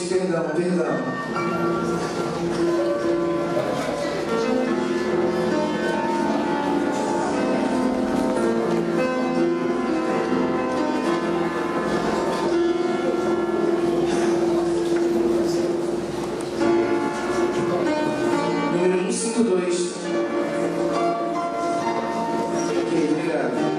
Perdão. Número 152. Ok, obrigado.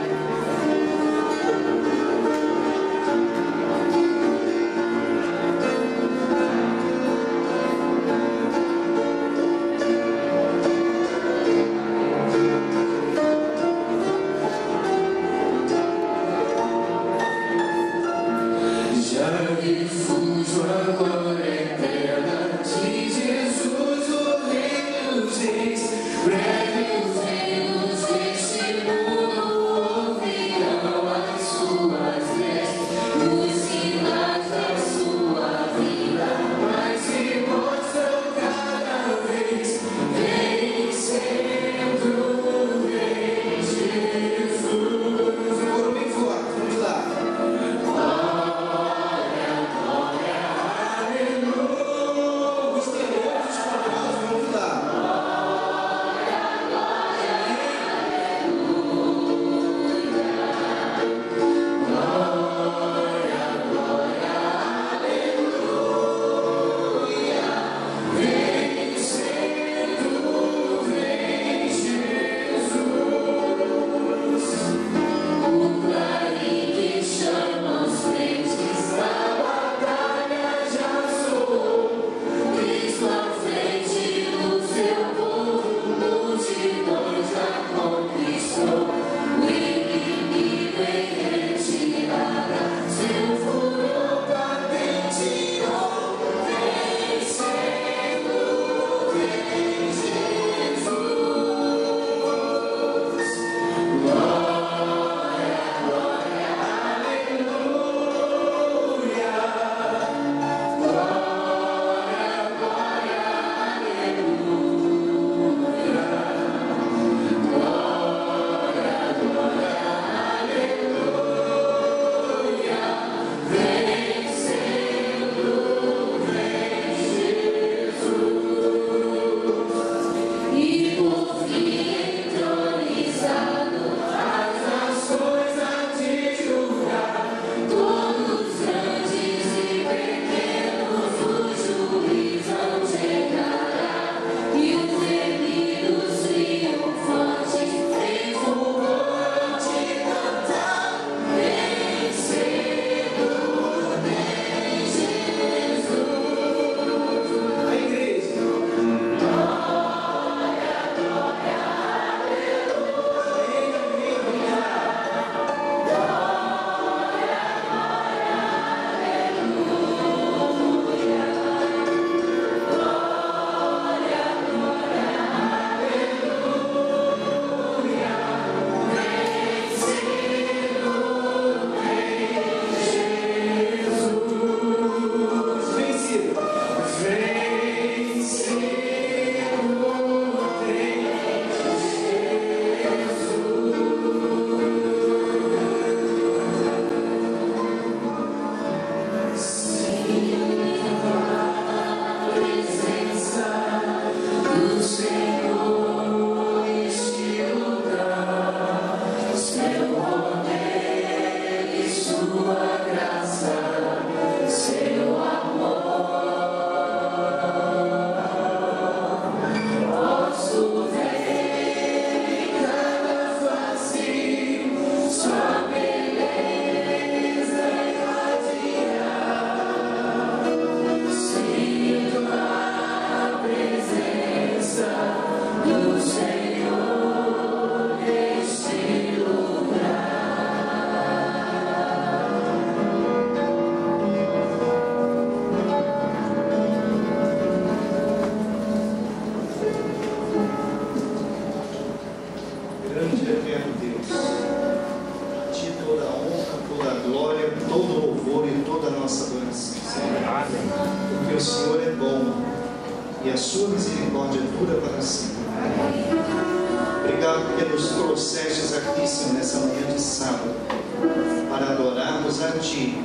Para adorarmos a Ti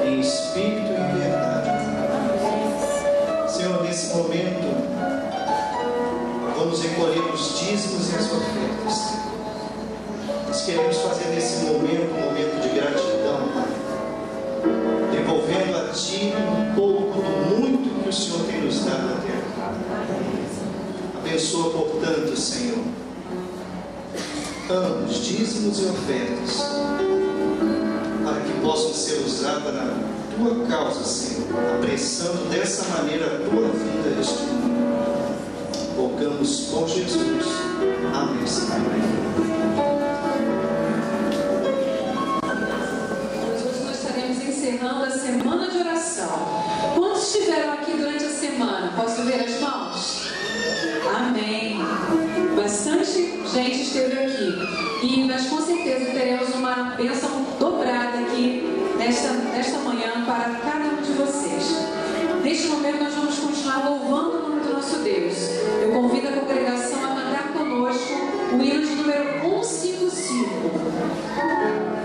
em espírito e em verdade. vamos recolher os dízimos e as ofertas. Nós queremos fazer nesse momento um momento de gratidão, Pai, devolvendo a Ti um pouco do muito que o Senhor tem nos dado até agora. Abençoa, portanto, Senhor, ambos, dízimos e ofertas, para que possam ser usadas na Tua causa, Senhor, apressando dessa maneira a Tua vida este mundo. Rogamos com Jesus. Amém, Senhor. Hoje nós estaremos encerrando a semana de oração. Quantos estiveram aqui durante a semana? Posso ver as mãos? Amém. Bastante gente esteve aqui. E nós com certeza teremos uma bênção dobrada aqui nesta manhã para cada um de vocês. Neste momento nós vamos continuar louvando o nome do nosso Deus. Eu convido a congregação a cantar conosco o hino de número 155.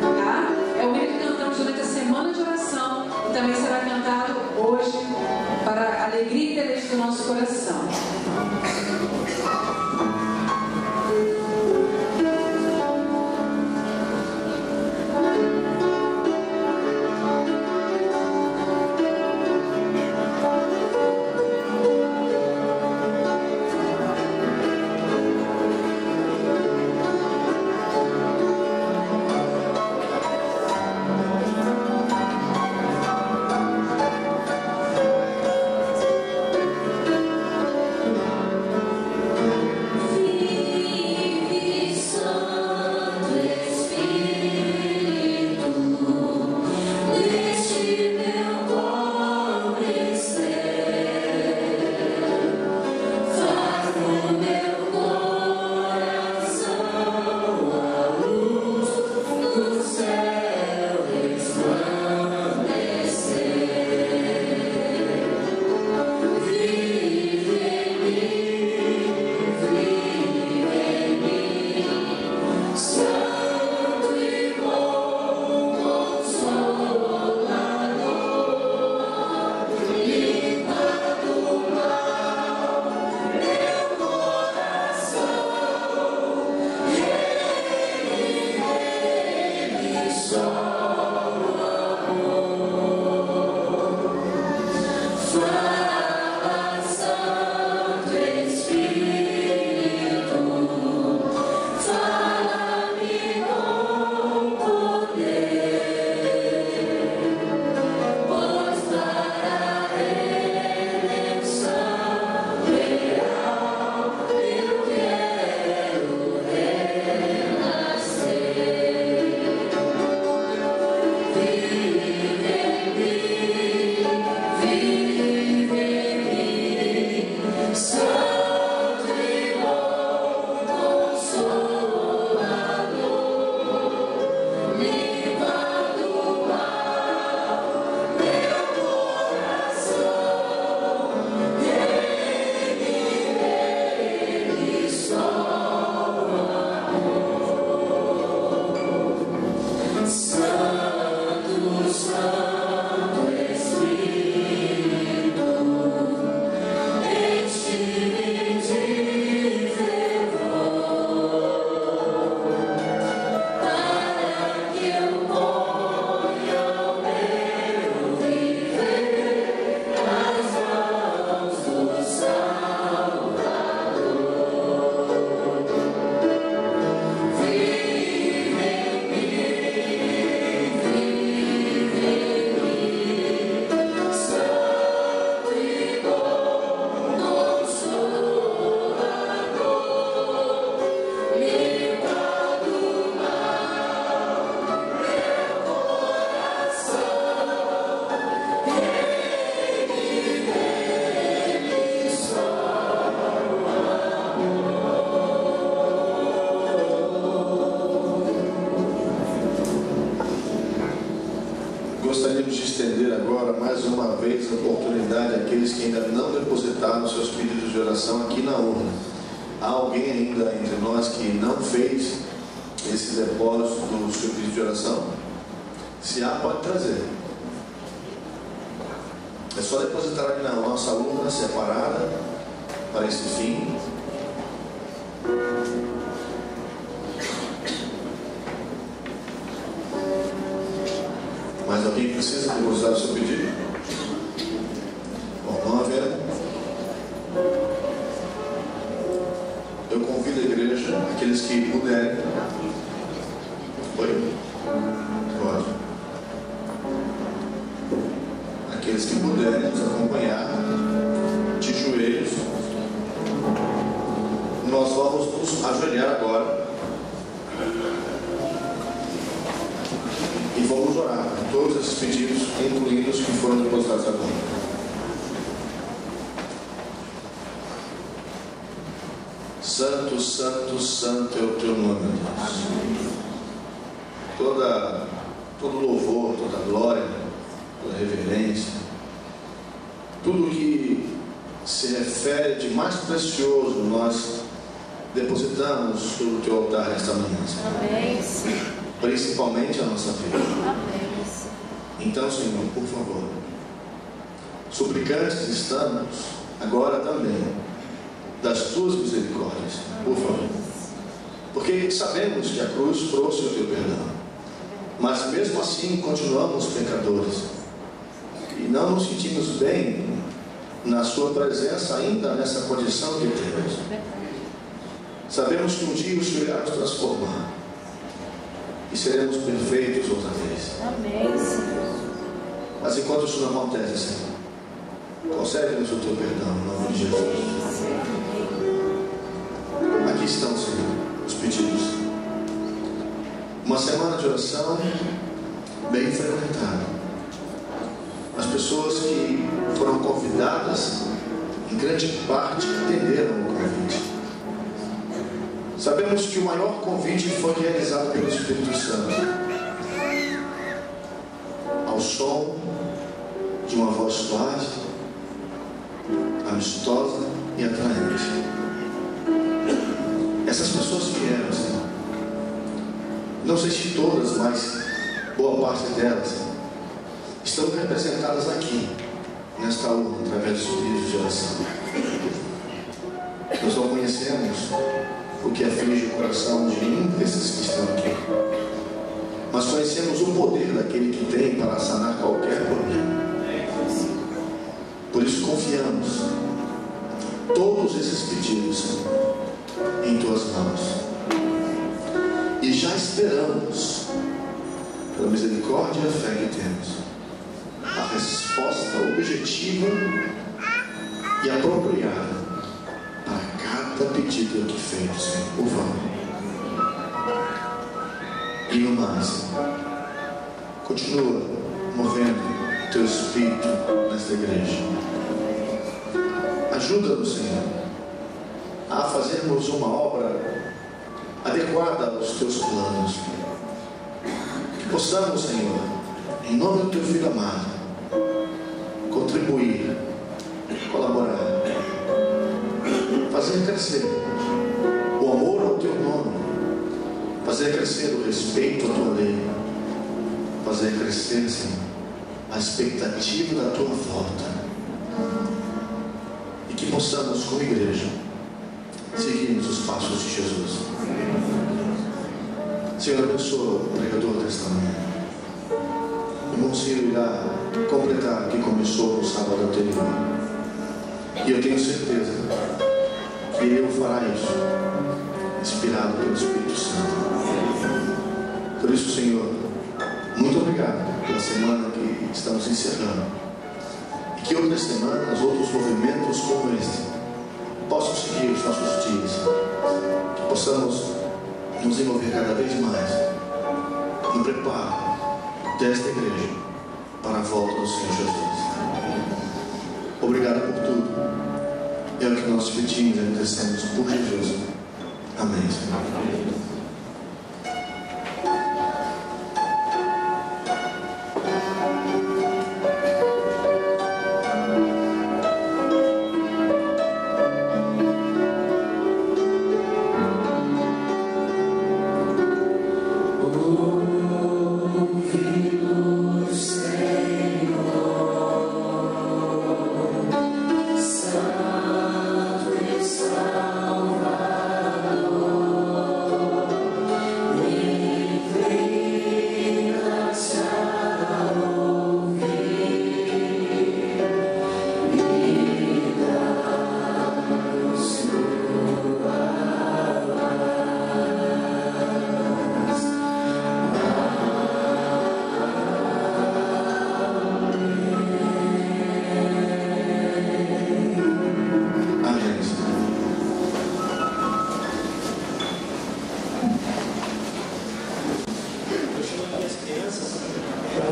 Tá? É o hino que cantamos durante a semana de oração e também será cantado hoje para a alegria e deleite do nosso coração. Gostaríamos de estender agora mais uma vez a oportunidade àqueles que ainda não depositaram seus pedidos de oração aqui na urna. Há alguém ainda entre nós que não fez esse depósito do seu pedido de oração? Se há, pode trazer. É só depositar aqui na nossa urna separada para esse fim. Mais alguém precisa depositar o seu pedido? Bom, não havendo, eu convido a igreja, aqueles que puderem. Oi? Pode. Aqueles que puderem nos acompanhar de joelhos. Nós vamos nos ajoelhar agora e vamos orar por todos esses pedidos, incluindo os que foram depositados agora. Santo, santo, santo é o teu nome, Deus. Todo louvor, toda glória, toda reverência, tudo que se refere de mais precioso, nós depositamos sobre o teu altar nesta manhã. Amém. Principalmente a nossa vida. Amém. Então, Senhor, por favor, suplicantes estamos agora também das tuas misericórdias, por favor, porque sabemos que a cruz trouxe o teu perdão, mas mesmo assim continuamos pecadores e não nos sentimos bem na sua presença ainda nessa condição que temos. Sabemos que um dia o Senhor irá nos transformar e seremos perfeitos outra vez. Amém, Senhor. Mas enquanto isso não acontece, Senhor, concede-nos o teu perdão em nome de Jesus. Aqui estão, Senhor, os pedidos. Uma semana de oração bem frequentada. As pessoas que foram convidadas, em grande parte, atenderam o convite. Sabemos que o maior convite foi realizado pelo Espírito Santo, ao som de uma voz suave, amistosa e atraente. Essas pessoas vieram, Senhor. Não sei se todas, mas boa parte delas estão representadas aqui, nesta urna, através dos pedidos de oração. Nós não conhecemos o que aflige o coração de nenhum desses que estão aqui, mas conhecemos o poder daquele que tem para sanar qualquer problema. Por isso confiamos todos esses pedidos em tuas mãos e já esperamos, pela misericórdia e a fé que temos, a resposta objetiva e apropriada para cada pedido aqui feito, Senhor, por favor. E no mais, continua movendo teu Espírito nesta igreja. Ajuda-nos, Senhor, a fazermos uma obra adequada aos teus planos. Que possamos, Senhor, em nome do teu Filho amado, contribuir, colaborar, fazer crescer o amor ao teu nome, fazer crescer o respeito à tua lei, fazer crescer, Senhor, a expectativa da tua volta, e que possamos, como igreja, seguirmos os passos de Jesus. Senhor, abençoa o pregador desta manhã. O irmão Ciro irá completar o que começou no sábado anterior, e eu tenho certeza que ele fará isso, inspirado pelo Espírito Santo. Por isso, Senhor, muito obrigado pela semana que estamos encerrando, e que outras semanas, outros movimentos como este possam seguir os nossos dias, que possamos nos envolver cada vez mais no preparo desta igreja para a volta do Senhor Jesus. Obrigado por tudo. É o que nós pedimos e agradecemos por Jesus. Amém, Senhor. Salve, Salvador.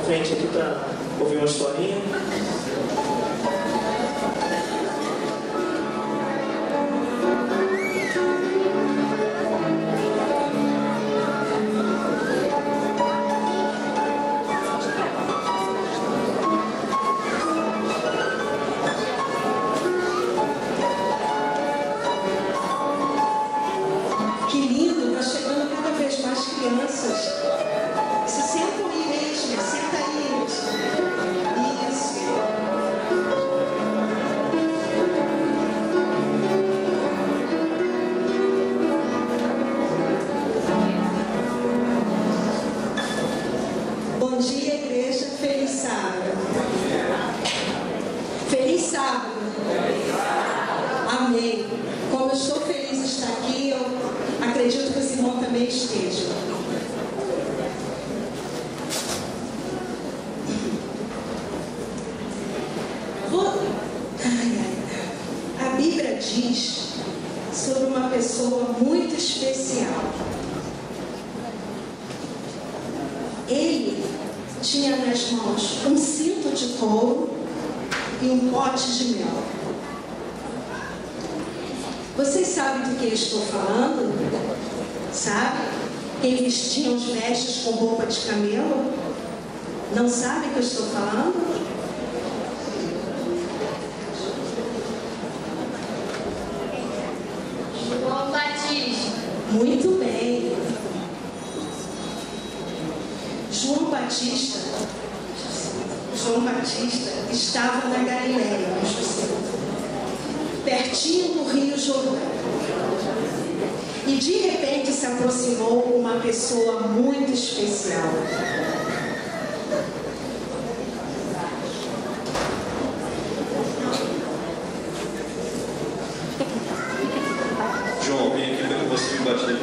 frente aqui para ouvir uma historinha. Que lindo, está chegando cada vez mais crianças. Se sentam aí mesmo, senta aí. Isso. Bom dia, igreja. Feliz sábado. Feliz sábado. Amém. Como eu estou feliz de estar aqui, eu acredito que esse irmão também esteja. A Bíblia diz sobre uma pessoa muito especial. Ele tinha nas mãos um cinto de couro e um pote de mel. Vocês sabem do que eu estou falando? Sabe? Quem vestia os vestes com roupa de camelo? Não sabe o que eu estou falando? João Batista. Muito bem. João Batista estava na Galileia, pertinho do Rio Jordão. E de repente se aproximou uma pessoa muito especial. João, vem aqui para que você me bate ali.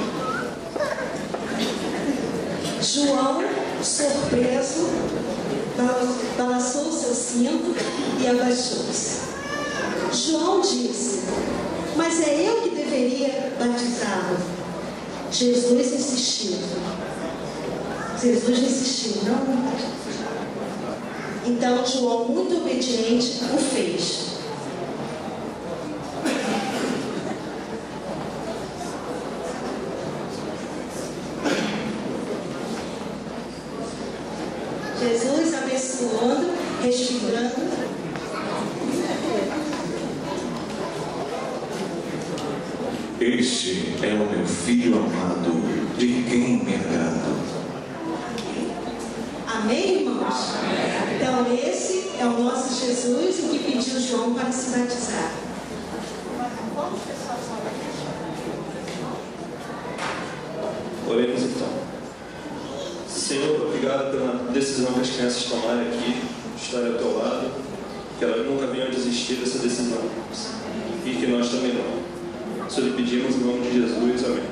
João, surpreso, balançou seu cinto e abaixou-se. João disse: mas é eu que deveria batizá-lo. Jesus insistiu, não. Então João, muito obediente, o fez. Jesus abençoando, respirando. Este é o meu filho amado, de quem me agrado. Amém, irmãos? Então esse é o nosso Jesus, o que pediu João para se batizar. Oremos então. Senhor, obrigado pela decisão que as crianças tomaram aqui, de estar ao teu lado, que elas nunca venham a desistir dessa decisão, e que nós também não. Só lhe pedimos em nome de Jesus, amém.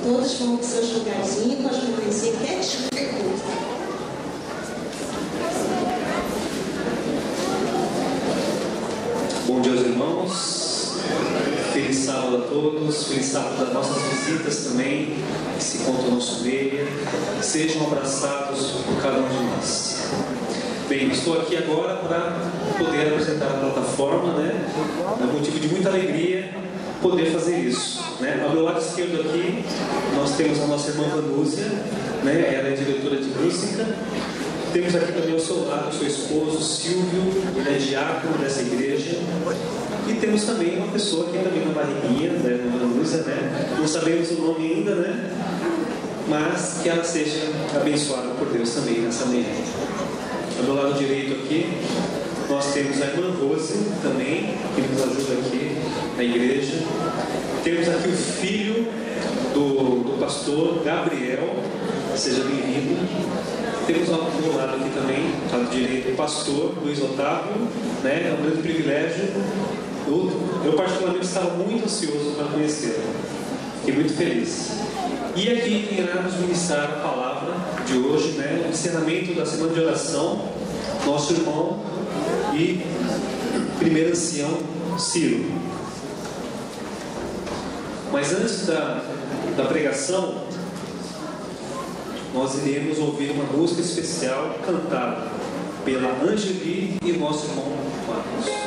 Todos vão para os seus lugarzinhos, nós vamos vencer quietinho depois. Bom dia aos irmãos. Feliz sábado a todos. Feliz sábado das nossas visitas também, que se encontram no nosso meio. Sejam abraçados por cada um de nós. Bem, estou aqui agora para poder apresentar a plataforma, né? É motivo de muita alegria poder fazer isso, né? Ao meu lado esquerdo aqui, nós temos a nossa irmã Vanúzia, né? Ela é diretora de música. Temos aqui também ao seu lado o seu esposo Silvio, ele é diácono dessa igreja. E temos também uma pessoa aqui também na barriguinha, né? Vanúzia, né? Não sabemos o nome ainda, né? Mas que ela seja abençoada por Deus também nessa manhã. Ao meu lado direito aqui, nós temos a irmã Rose também, que nos ajuda aqui na igreja. Temos aqui o filho do pastor Gabriel, seja bem-vindo. Temos ao meu lado aqui também, ao lado direito, o pastor Luiz Otávio, né? É um grande privilégio. Eu particularmente estava muito ansioso para conhecê-lo. Fiquei muito feliz. E aqui irá nos ministrar a palavra de hoje, né? O encerramento da semana de oração, nosso irmão e primeiro ancião Ciro. Mas antes da pregação, nós iremos ouvir uma música especial cantada pela Angeli e nosso irmão Marcos.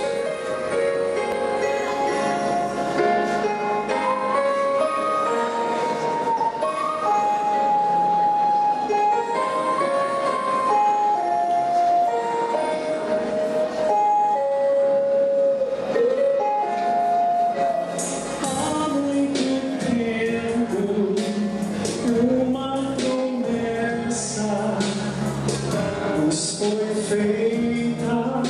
Foi feita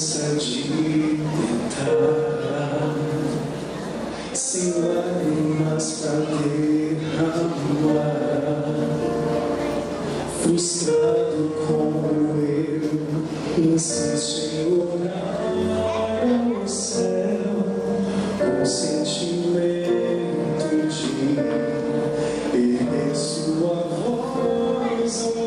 força de tentar, sem lágrimas pra derramar, frustrado como eu, insiste em orar ao céu, com sentimento de erguer sua voz ao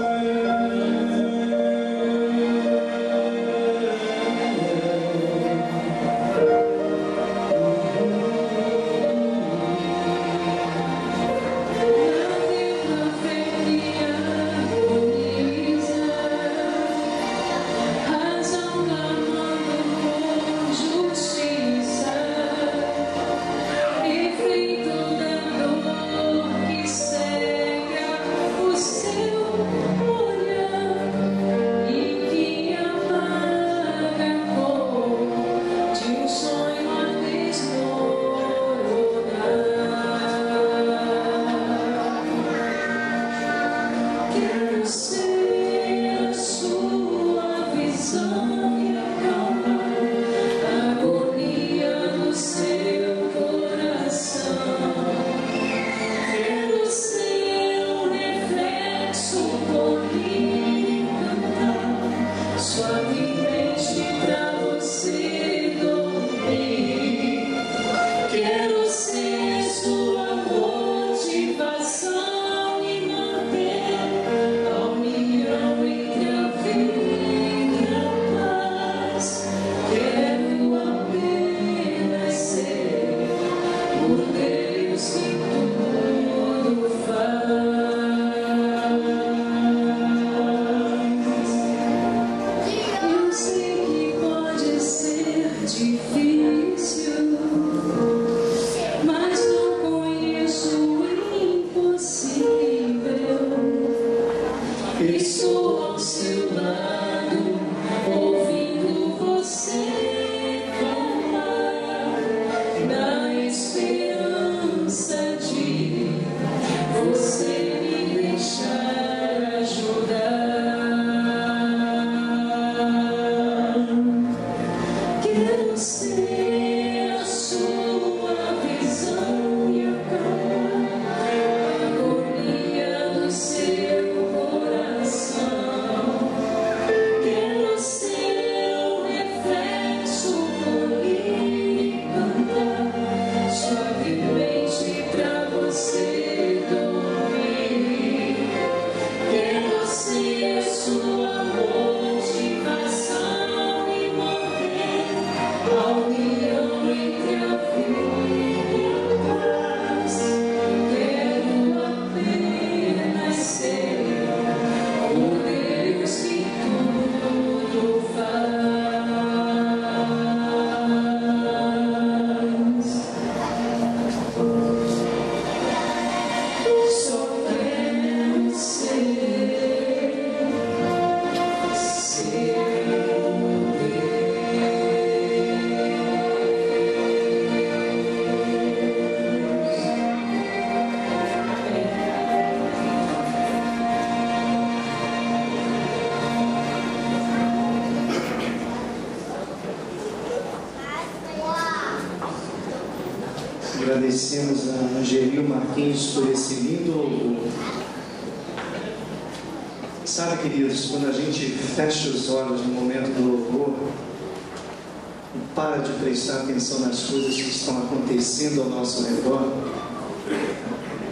Agradecemos a Angelil Marquinhos por esse lindo louvor. Sabe, queridos, quando a gente fecha os olhos no momento do louvor e para de prestar atenção nas coisas que estão acontecendo ao nosso redor,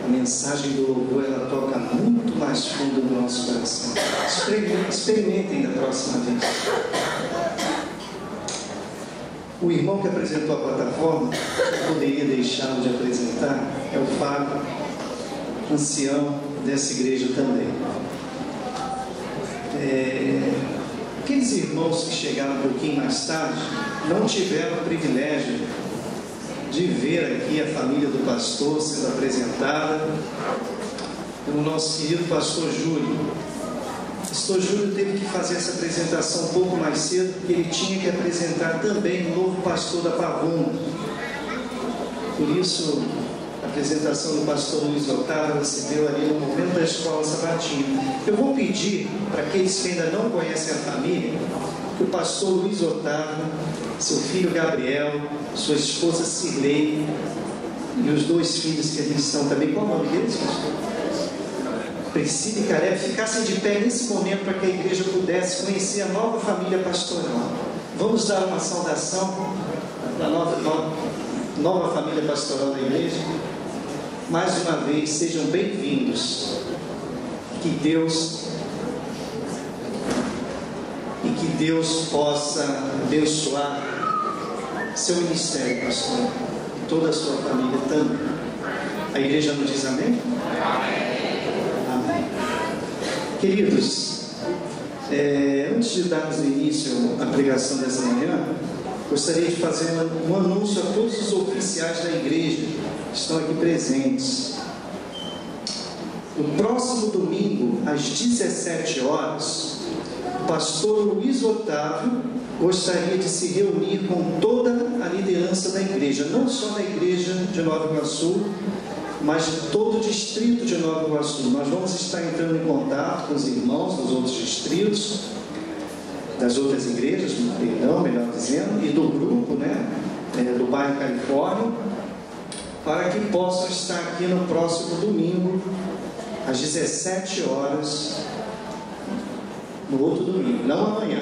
a mensagem do louvor ela toca muito mais fundo no nosso coração. Experimentem da próxima vez. O irmão que apresentou a plataforma, eu poderia deixá-lo de apresentar, é o Fábio, ancião dessa igreja também. Aqueles irmãos que chegaram um pouquinho mais tarde, não tiveram o privilégio de ver aqui a família do pastor sendo apresentada pelo nosso querido pastor Júlio. O pastor Júlio teve que fazer essa apresentação um pouco mais cedo, porque ele tinha que apresentar também o novo pastor da Pavuna. Por isso, a apresentação do pastor Luiz Otávio se deu ali no momento da escola sabatina. Eu vou pedir para aqueles que ainda não conhecem a família, que o pastor Luiz Otávio, seu filho Gabriel, sua esposa Cirlei e os 2 filhos que ali estão também, qual o nome deles, pastor? Priscila e Caleb, ficassem de pé nesse momento para que a igreja pudesse conhecer a nova família pastoral. Vamos dar uma saudação da nova família pastoral da igreja. Mais uma vez, sejam bem-vindos. Que Deus possa abençoar seu ministério, pastor, e toda a sua família também. A igreja não diz amém? Amém. Queridos, antes de darmos início à pregação dessa manhã, gostaria de fazer um anúncio a todos os oficiais da igreja que estão aqui presentes. No próximo domingo, às 17 horas, o pastor Luiz Otávio gostaria de se reunir com toda a liderança da igreja, não só da igreja de Nova Iguaçu, mas de todo o distrito de Nova Iguaçu. Nós vamos estar entrando em contato com os irmãos dos outros distritos, das outras igrejas, melhor dizendo, e do grupo, do bairro Califórnia, para que possam estar aqui no próximo domingo, às 17 horas, no outro domingo, não amanhã.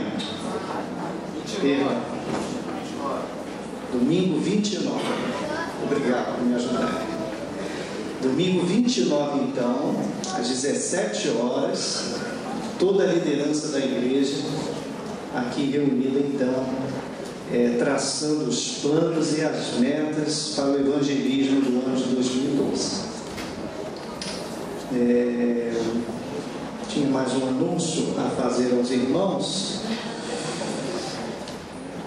Domingo 29. Obrigado por me ajudar. Domingo 29, então, às 17 horas, toda a liderança da igreja aqui reunida, então, traçando os planos e as metas para o evangelismo do ano de 2012. Tinha mais um anúncio a fazer aos irmãos,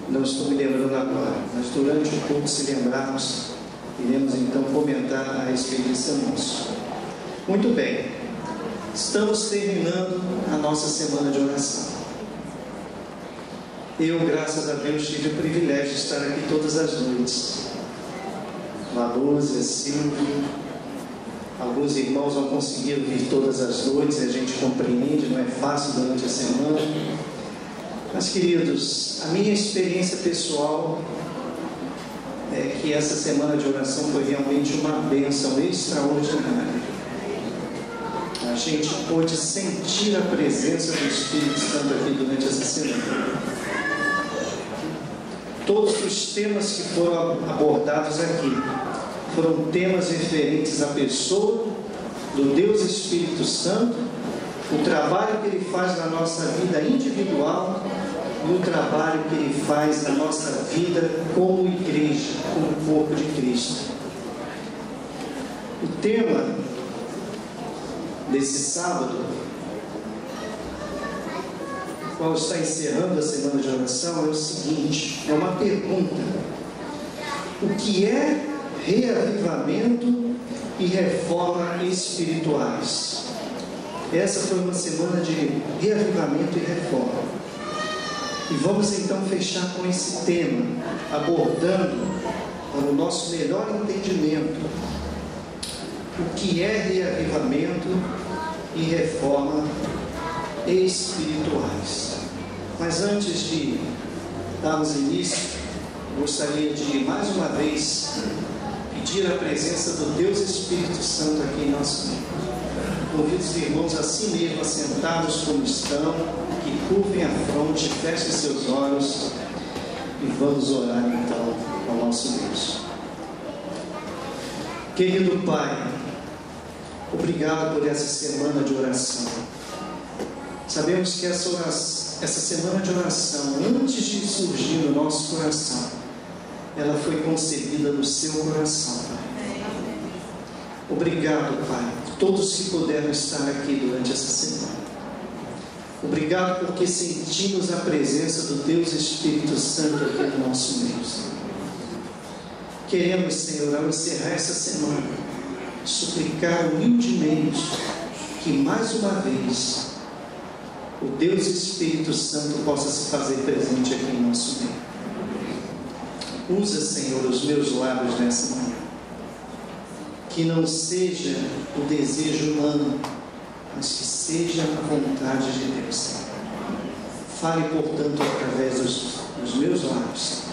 não estou me lembrando agora, mas durante o culto, se lembrarmos, iremos então comentar a respeito desse anúncio. Muito bem, estamos terminando a nossa semana de oração. Eu, graças a Deus, tive o privilégio de estar aqui todas as noites. Valúzia, Silvio, alguns irmãos não conseguiram vir todas as noites, a gente compreende, não é fácil durante a semana. Mas, queridos, a minha experiência pessoal é que essa semana de oração foi realmente uma bênção extraordinária. A gente pôde sentir a presença do Espírito Santo aqui durante essa semana. Todos os temas que foram abordados aqui foram temas referentes à pessoa do Deus Espírito Santo, o trabalho que Ele faz na nossa vida individual e o trabalho que Ele faz na nossa vida como igreja, como corpo de Cristo. O tema desse sábado, o qual está encerrando a semana de oração, é o seguinte: é uma pergunta. O que é reavivamento e reforma espirituais? Essa foi uma semana de reavivamento e reforma. E vamos então fechar com esse tema, abordando para o nosso melhor entendimento o que é reavivamento e reforma espirituais. Mas antes de darmos início, gostaria de mais uma vez pedir a presença do Deus Espírito Santo aqui em nosso meio. Convido os irmãos a si mesmo, assentados como estão, que curvem a fronte, fechem seus olhos e vamos orar então ao nosso Deus. Querido Pai, obrigado por essa semana de oração. Sabemos que essa semana de oração, antes de surgir no nosso coração, ela foi concebida no seu coração, Pai. Obrigado, Pai, por todos que puderam estar aqui durante essa semana. Obrigado porque sentimos a presença do Deus Espírito Santo aqui no nosso meio, Senhor. Queremos, Senhor, ao encerrar essa semana, suplicar humildemente que mais uma vez o Deus Espírito Santo possa se fazer presente aqui em nosso meio. Usa, Senhor, os meus lábios nessa manhã. Que não seja o desejo humano, mas que seja a vontade de Deus, Senhor. Fale, portanto, através dos meus lábios.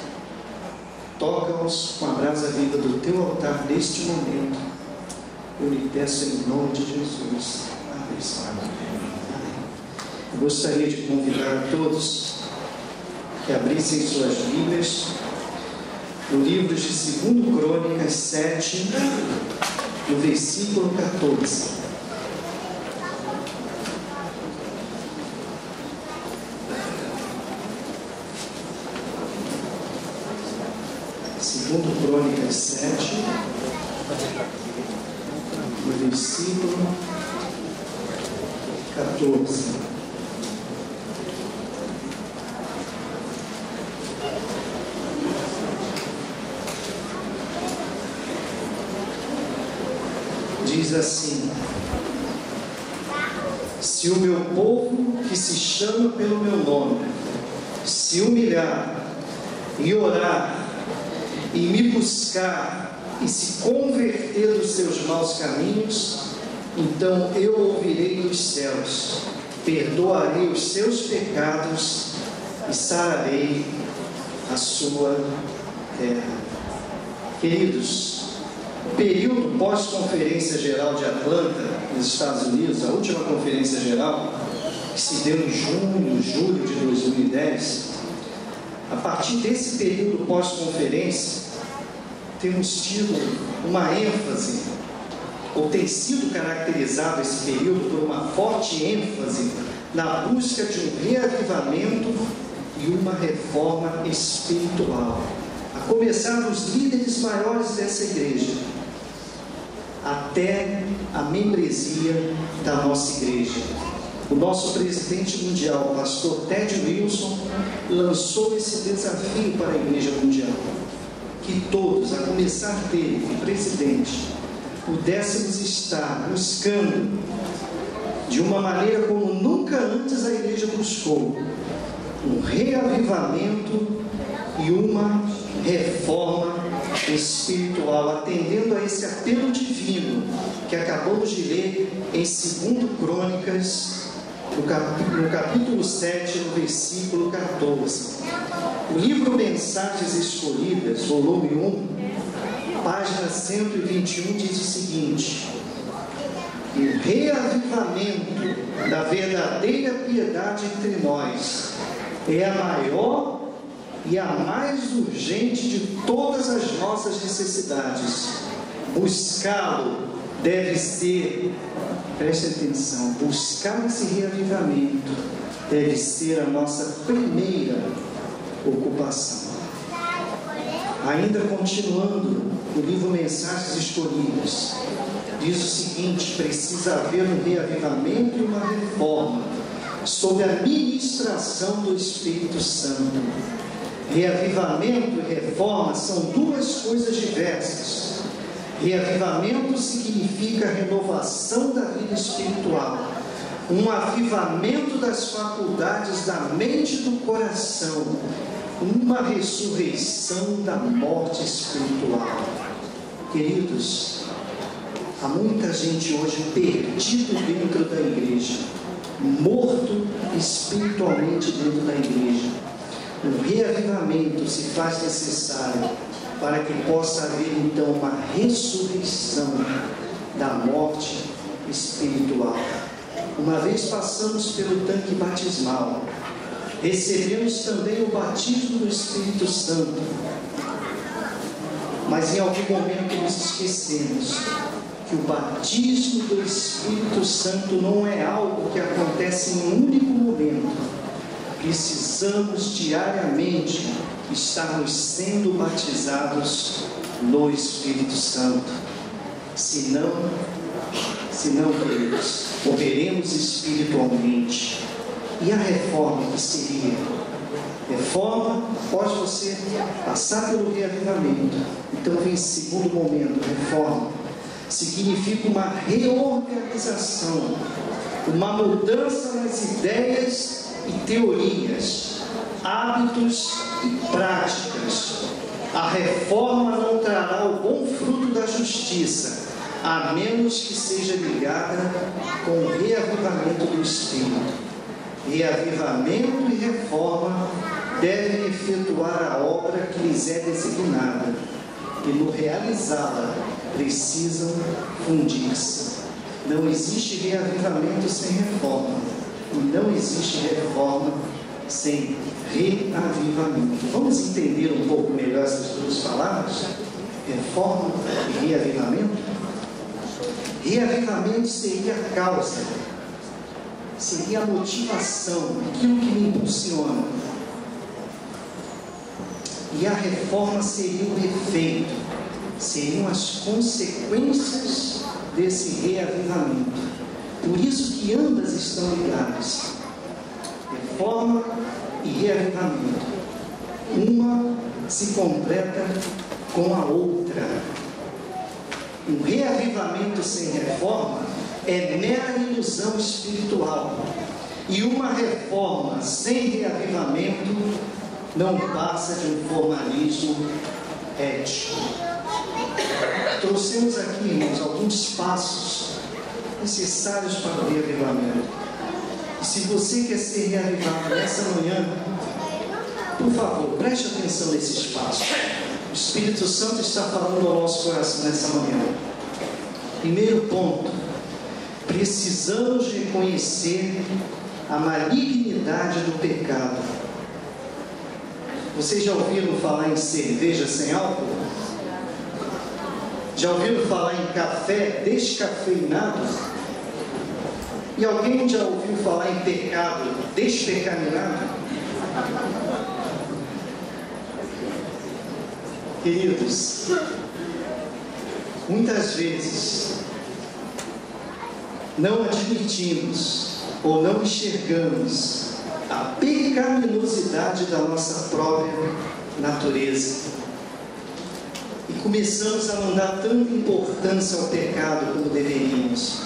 Toca-os com a brasa viva do teu altar neste momento. Eu lhe peço em nome de Jesus. Amém. Eu gostaria de convidar a todos que abrissem suas Bíblias no livro de 2 Crônicas 7, no versículo 14. Segundo Crônicas 7, no versículo 14. Diz assim: se o meu povo que se chama pelo meu nome se humilhar e orar e me buscar e se converter dos seus maus caminhos, então eu ouvirei dos céus, perdoarei os seus pecados e sararei a sua terra. Queridos, o período pós-conferência geral de Atlanta, nos Estados Unidos, a última conferência geral, que se deu em julho de 2010, a partir desse período pós-conferência, temos tido uma ênfase, ou tem sido caracterizado esse período por uma forte ênfase na busca de um reavivamento e uma reforma espiritual, a começar dos líderes maiores dessa igreja, até a membresia da nossa igreja. O nosso presidente mundial, o pastor Ted Wilson, lançou esse desafio para a igreja mundial, que todos, a começar dele, o presidente, pudéssemos estar buscando, de uma maneira como nunca antes a igreja buscou, um reavivamento e uma reforma espiritual, atendendo a esse apelo divino que acabamos de ler em 2 Crônicas, no capítulo 7, no versículo 14. O livro Mensagens Escolhidas, volume 1, página 121, diz o seguinte: o reavivamento da verdadeira piedade entre nós é a maior e a mais urgente de todas as nossas necessidades. Buscá-lo deve ser, preste atenção, buscar esse reavivamento deve ser a nossa primeira ocupação. Ainda continuando no livro Mensagens Escolhidas, diz o seguinte: precisa haver um reavivamento e uma reforma sob a ministração do Espírito Santo. Reavivamento e reforma são duas coisas diversas. Reavivamento significa renovação da vida espiritual, um avivamento das faculdades da mente e do coração, uma ressurreição da morte espiritual. Queridos, há muita gente hoje perdido dentro da igreja, morto espiritualmente dentro da igreja. O reavivamento se faz necessário para que possa haver então uma ressurreição da morte espiritual. Uma vez passamos pelo tanque batismal, recebemos também o batismo do Espírito Santo, mas em algum momento nos esquecemos que o batismo do Espírito Santo não é algo que acontece em um único momento. Precisamos diariamente estarmos sendo batizados no Espírito Santo. Senão, queridos, morreremos espiritualmente. E a reforma que seria? Reforma, após você passar pelo reavivamento, então vem segundo momento, reforma. Significa uma reorganização, uma mudança nas ideias e teorias, hábitos e práticas. A reforma não trará o bom fruto da justiça, a menos que seja ligada com o reavivamento do Espírito. reavivamento e reforma devem efetuar a obra que lhes é designada e no realizá-la precisam fundir-se. Não existe reavivamento sem reforma e não existe reforma sem reavivamento. Vamos entender um pouco melhor essas duas palavras? Reforma e reavivamento? Reavivamento seria a causa, seria a motivação, aquilo que me impulsiona. E a reforma seria o efeito, seriam as consequências desse reavivamento. Por isso que ambas estão ligadas. Reforma e reavivamento. Uma se completa com a outra. Um reavivamento sem reforma é mera ilusão espiritual. E uma reforma sem reavivamento não passa de um formalismo ético. Trouxemos aqui, irmãos, alguns passos necessários para o reavivamento. E se você quer ser reavivado nessa manhã, por favor, preste atenção nesses passos. O Espírito Santo está falando ao nosso coração nessa manhã. Primeiro ponto: precisamos reconhecer a malignidade do pecado. Vocês já ouviram falar em cerveja sem álcool? Já ouviram falar em café descafeinado? E alguém já ouviu falar em pecado despecaminado? Queridos, muitas vezes não admitimos ou não enxergamos a pecaminosidade da nossa própria natureza e começamos a não dar tanta importância ao pecado como deveríamos.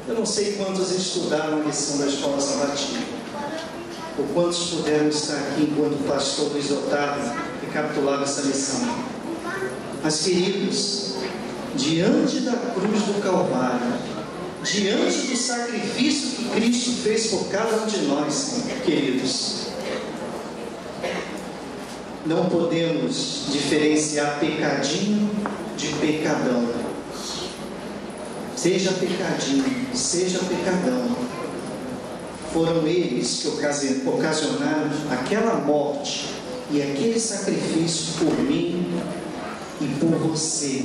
Eu não sei quantos estudaram a lição da escola sabatina, ou quantos puderam estar aqui enquanto o pastor Luiz Otávio recapitulava essa lição. Mas, queridos, diante da cruz do Calvário, diante do sacrifício que Cristo fez por cada um de nós, queridos, não podemos diferenciar pecadinho de pecadão. Seja pecadinho, seja pecadão, foram eles que ocasionaram aquela morte e aquele sacrifício por mim e por você.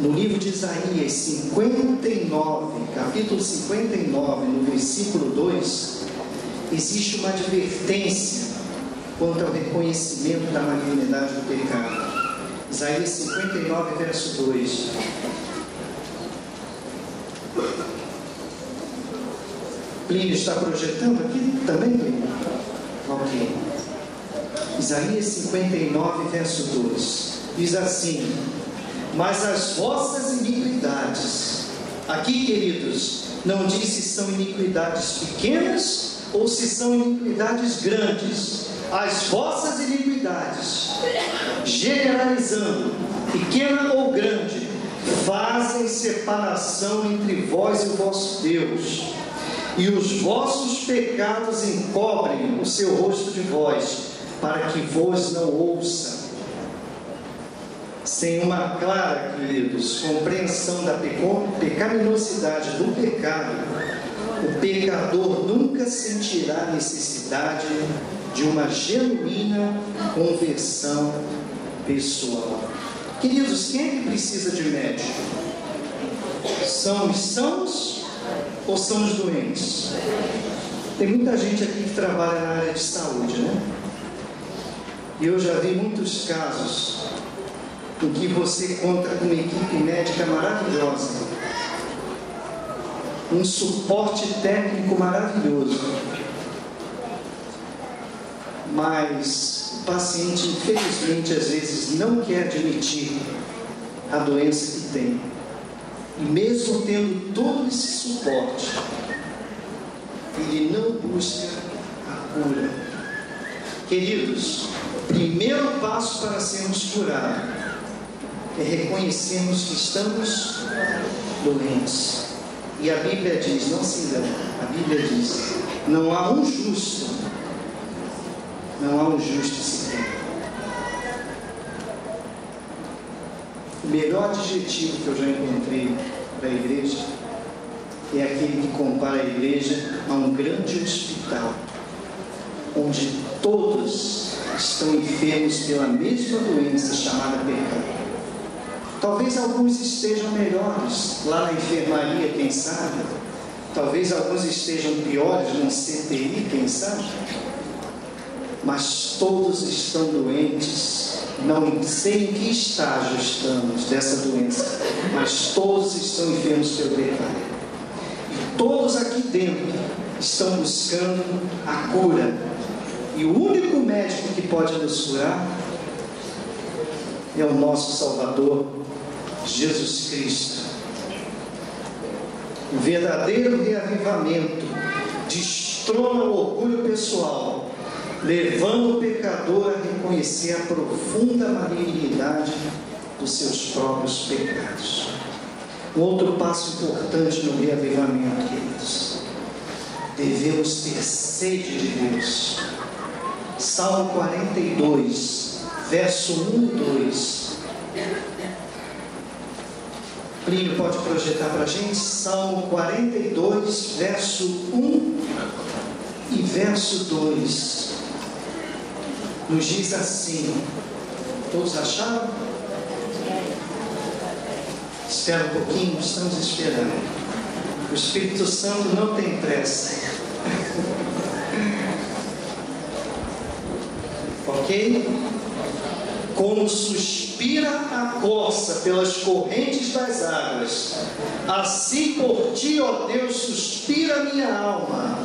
No livro de Isaías 59, capítulo 59, no versículo 2, existe uma advertência quanto ao reconhecimento da malignidade do pecado. Isaías 59, verso 2. Plínio está projetando aqui também, Plínio? Ok. Isaías 59, verso 2. Diz assim: mas as vossas iniquidades, aqui, queridos, não diz se são iniquidades pequenas ou se são iniquidades grandes. As vossas iniquidades, generalizando, pequena ou grande, fazem separação entre vós e o vosso Deus, e os vossos pecados encobrem o seu rosto de vós, para que vos não ouça. Sem uma clara, queridos, compreensão da pecaminosidade do pecado, o pecador nunca sentirá necessidade de uma genuína conversão pessoal. Queridos, quem é que precisa de médico? São os sãos ou são os doentes? Tem muita gente aqui que trabalha na área de saúde, né? E eu já vi muitos casos em que você conta com uma equipe médica maravilhosa, um suporte técnico maravilhoso, mas o paciente, infelizmente, às vezes não quer admitir a doença que tem, e mesmo tendo todo esse suporte, ele não busca a cura. Queridos, o primeiro passo para sermos curados é reconhecermos que estamos doentes. E a Bíblia diz, não se engane, a Bíblia diz, não há um justo sequer. O melhor adjetivo que eu já encontrei para a igreja é aquele que compara a igreja a um grande hospital, onde todos estão enfermos pela mesma doença chamada pecado. Talvez alguns estejam melhores lá na enfermaria, quem sabe. Talvez alguns estejam piores no CTI, quem sabe. Mas todos estão doentes. Não sei em que estágio estamos dessa doença, mas todos estão enfermos pelo pecado. E todos aqui dentro estão buscando a cura. E o único médico que pode nos curar é o nosso Salvador, Jesus Cristo. O verdadeiro reavivamento destrona o orgulho pessoal, levando o pecador a reconhecer a profunda malignidade dos seus próprios pecados. Um outro passo importante no reavivamento, queridos, devemos ter sede de Deus. Salmo 42, verso 1 e 2. Plínio pode projetar para a gente? Salmo 42, verso 1 e verso 2. Nos diz assim, todos acharam? Espera um pouquinho, estamos esperando. O Espírito Santo não tem pressa. Ok? Como suspira a corça pelas correntes das águas, assim por ti, ó Deus, suspira a minha alma.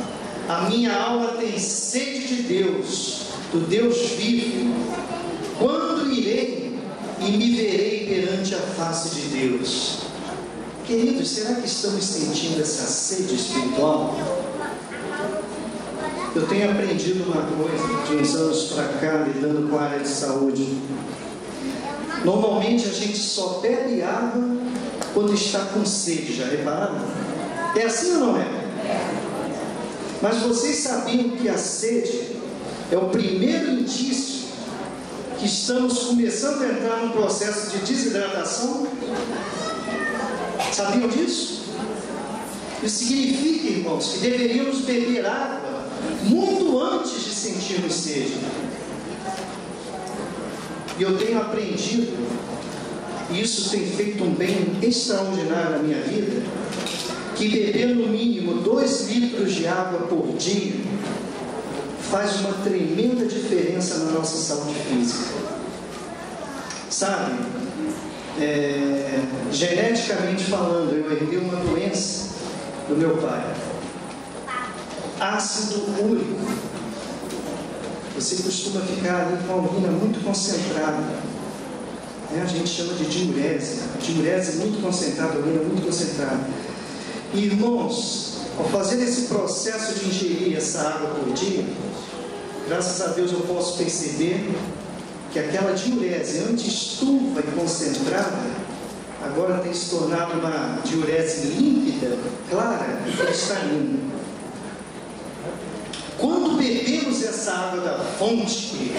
A minha alma tem sede de Deus, do Deus vivo. Quando irei e me verei perante a face de Deus? Queridos, será que estamos sentindo essa sede espiritual? Eu tenho aprendido uma coisa de uns anos para cá, lidando com a área de saúde. Normalmente a gente só bebe água quando está com sede, já repararam? É assim ou não é? Mas vocês sabiam que a sede é o primeiro indício que estamos começando a entrar num processo de desidratação? Sabiam disso? Isso significa, irmãos, que deveríamos beber água muito antes de sentirmos sede. E eu tenho aprendido, e isso tem feito um bem extraordinário na minha vida, que beber no mínimo 2 litros de água por dia faz uma tremenda diferença na nossa saúde física. Sabe, geneticamente falando, eu herdei uma doença do meu pai. Ácido úrico. Você costuma ficar ali com a urina muito concentrada. A gente chama de diurese. Diurese muito concentrada, urina muito concentrada. E, irmãos, ao fazer esse processo de ingerir essa água por dia, graças a Deus eu posso perceber que aquela diurese, antes turva e concentrada, agora tem se tornado uma diurese límpida, clara e cristalina. Quando bebemos essa água da fonte,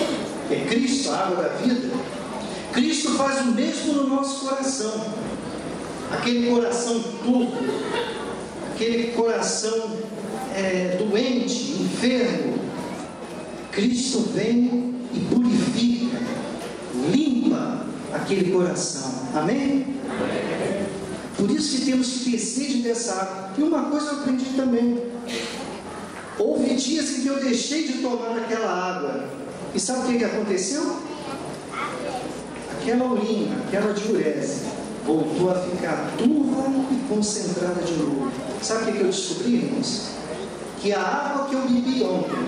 que é Cristo, a água da vida, Cristo faz o mesmo no nosso coração. Aquele coração turvo, aquele coração doente, enfermo, Cristo vem e purifica, limpa aquele coração. Amém? Por isso que temos que ter sede dessa água. E uma coisa eu aprendi também. Houve dias em que eu deixei de tomar aquela água. E sabe o que aconteceu? Aquela urina, aquela diurese, voltou a ficar turva e concentrada de novo. Sabe o que eu descobri, irmãos? Que a água que eu bebi ontem,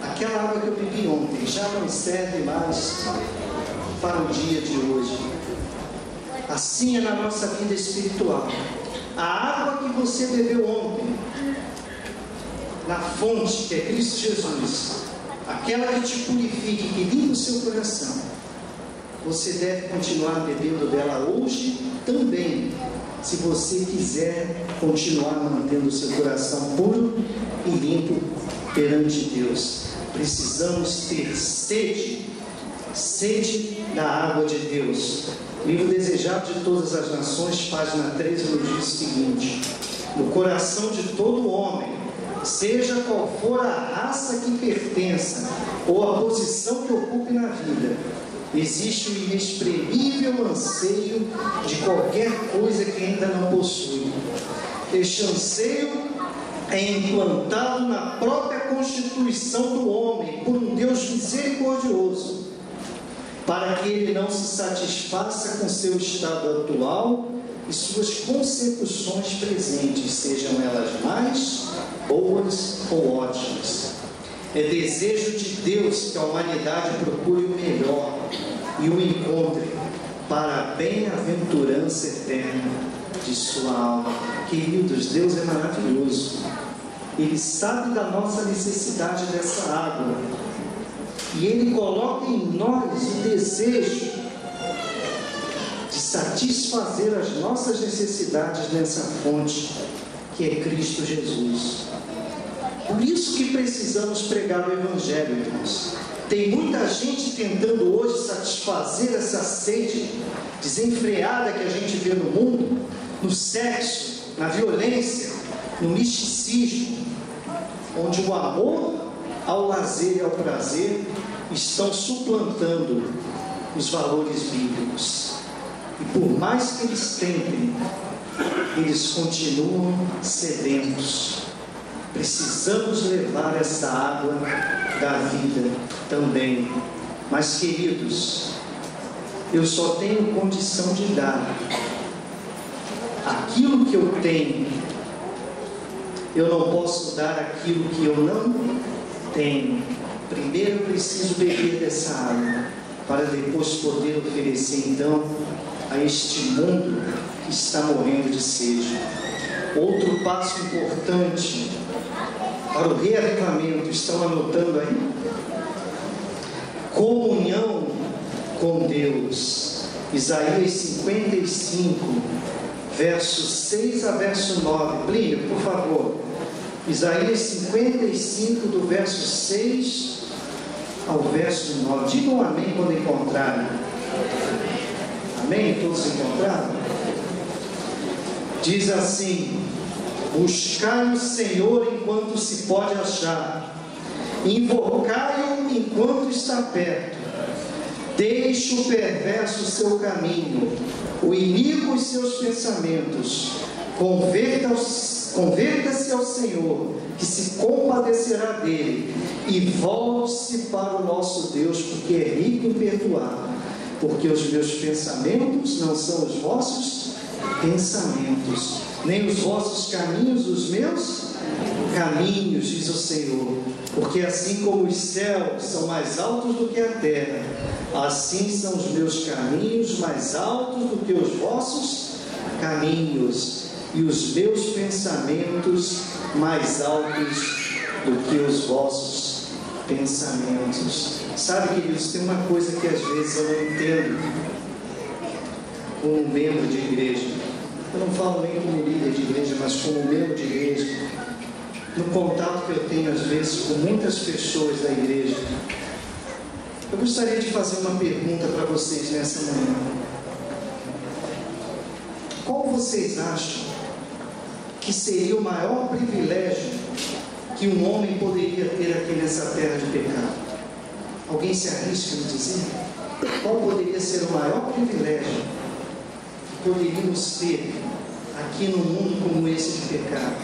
aquela água que eu bebi ontem, já não serve mais para o dia de hoje. Assim é na nossa vida espiritual. A água que você bebeu ontem, na fonte que é Cristo Jesus, aquela que te purifica e que limpa o seu coração, você deve continuar bebendo dela hoje também, se você quiser continuar mantendo o seu coração puro e limpo perante Deus. Precisamos ter sede da água de Deus. Livro Desejado de Todas as Nações, página 13, nos diz o seguinte: no coração de todo homem, seja qual for a raça que pertença ou a posição que ocupe na vida, existe um inexprimível anseio de qualquer coisa que ainda não possui. Este anseio é implantado na própria constituição do homem por um Deus misericordioso, para que ele não se satisfaça com seu estado atual e suas consecuções presentes, sejam elas mais boas ou ótimas. É desejo de Deus que a humanidade procure o melhor e o encontre para a bem-aventurança eterna de sua alma. Queridos, Deus é maravilhoso. Ele sabe da nossa necessidade dessa água. E Ele coloca em nós o desejo de satisfazer as nossas necessidades nessa fonte, que é Cristo Jesus. Por isso que precisamos pregar o Evangelho, irmãos. Tem muita gente tentando hoje satisfazer essa sede desenfreada que a gente vê no mundo, no sexo, na violência, no misticismo, onde o amor ao lazer e ao prazer estão suplantando os valores bíblicos. E por mais que eles tentem, eles continuam sedentos. Precisamos levar essa água da vida também. Mas, queridos, eu só tenho condição de dar aquilo que eu tenho. Eu não posso dar aquilo que eu não tenho. Primeiro eu preciso beber dessa água, para depois poder oferecer então a este mundo que está morrendo de sede. Outro passo importante para o reavivamento, estão anotando aí? Comunhão com Deus. Isaías 55, versos 6 a verso 9. Plínio, por favor. Isaías 55, do verso 6 ao verso 9. Digam amém quando encontrarem. Amém? Todos encontraram? Diz assim: buscai o Senhor enquanto se pode achar, invocai-o enquanto está perto. Deixe o perverso o seu caminho, o iníquo os seus pensamentos. Converta-se ao Senhor, que se compadecerá dele, e volte-se para o nosso Deus, porque é rico em perdoar. Porque os meus pensamentos não são os vossos pensamentos, nem os vossos caminhos os meus caminhos, diz o Senhor. Porque assim como os céus são mais altos do que a terra, assim são os meus caminhos mais altos do que os vossos caminhos, e os meus pensamentos mais altos do que os vossos pensamentos. Sabe, queridos, tem uma coisa que às vezes eu não entendo como membro de igreja. Eu não falo nem como líder de igreja, mas como membro de igreja. No contato que eu tenho às vezes com muitas pessoas da igreja, eu gostaria de fazer uma pergunta para vocês nessa manhã. Qual vocês acham que seria o maior privilégio que um homem poderia ter aqui nessa terra de pecado? Alguém se arrisca a me dizer? Qual poderia ser o maior privilégio que poderíamos ter aqui no mundo como esse de pecado?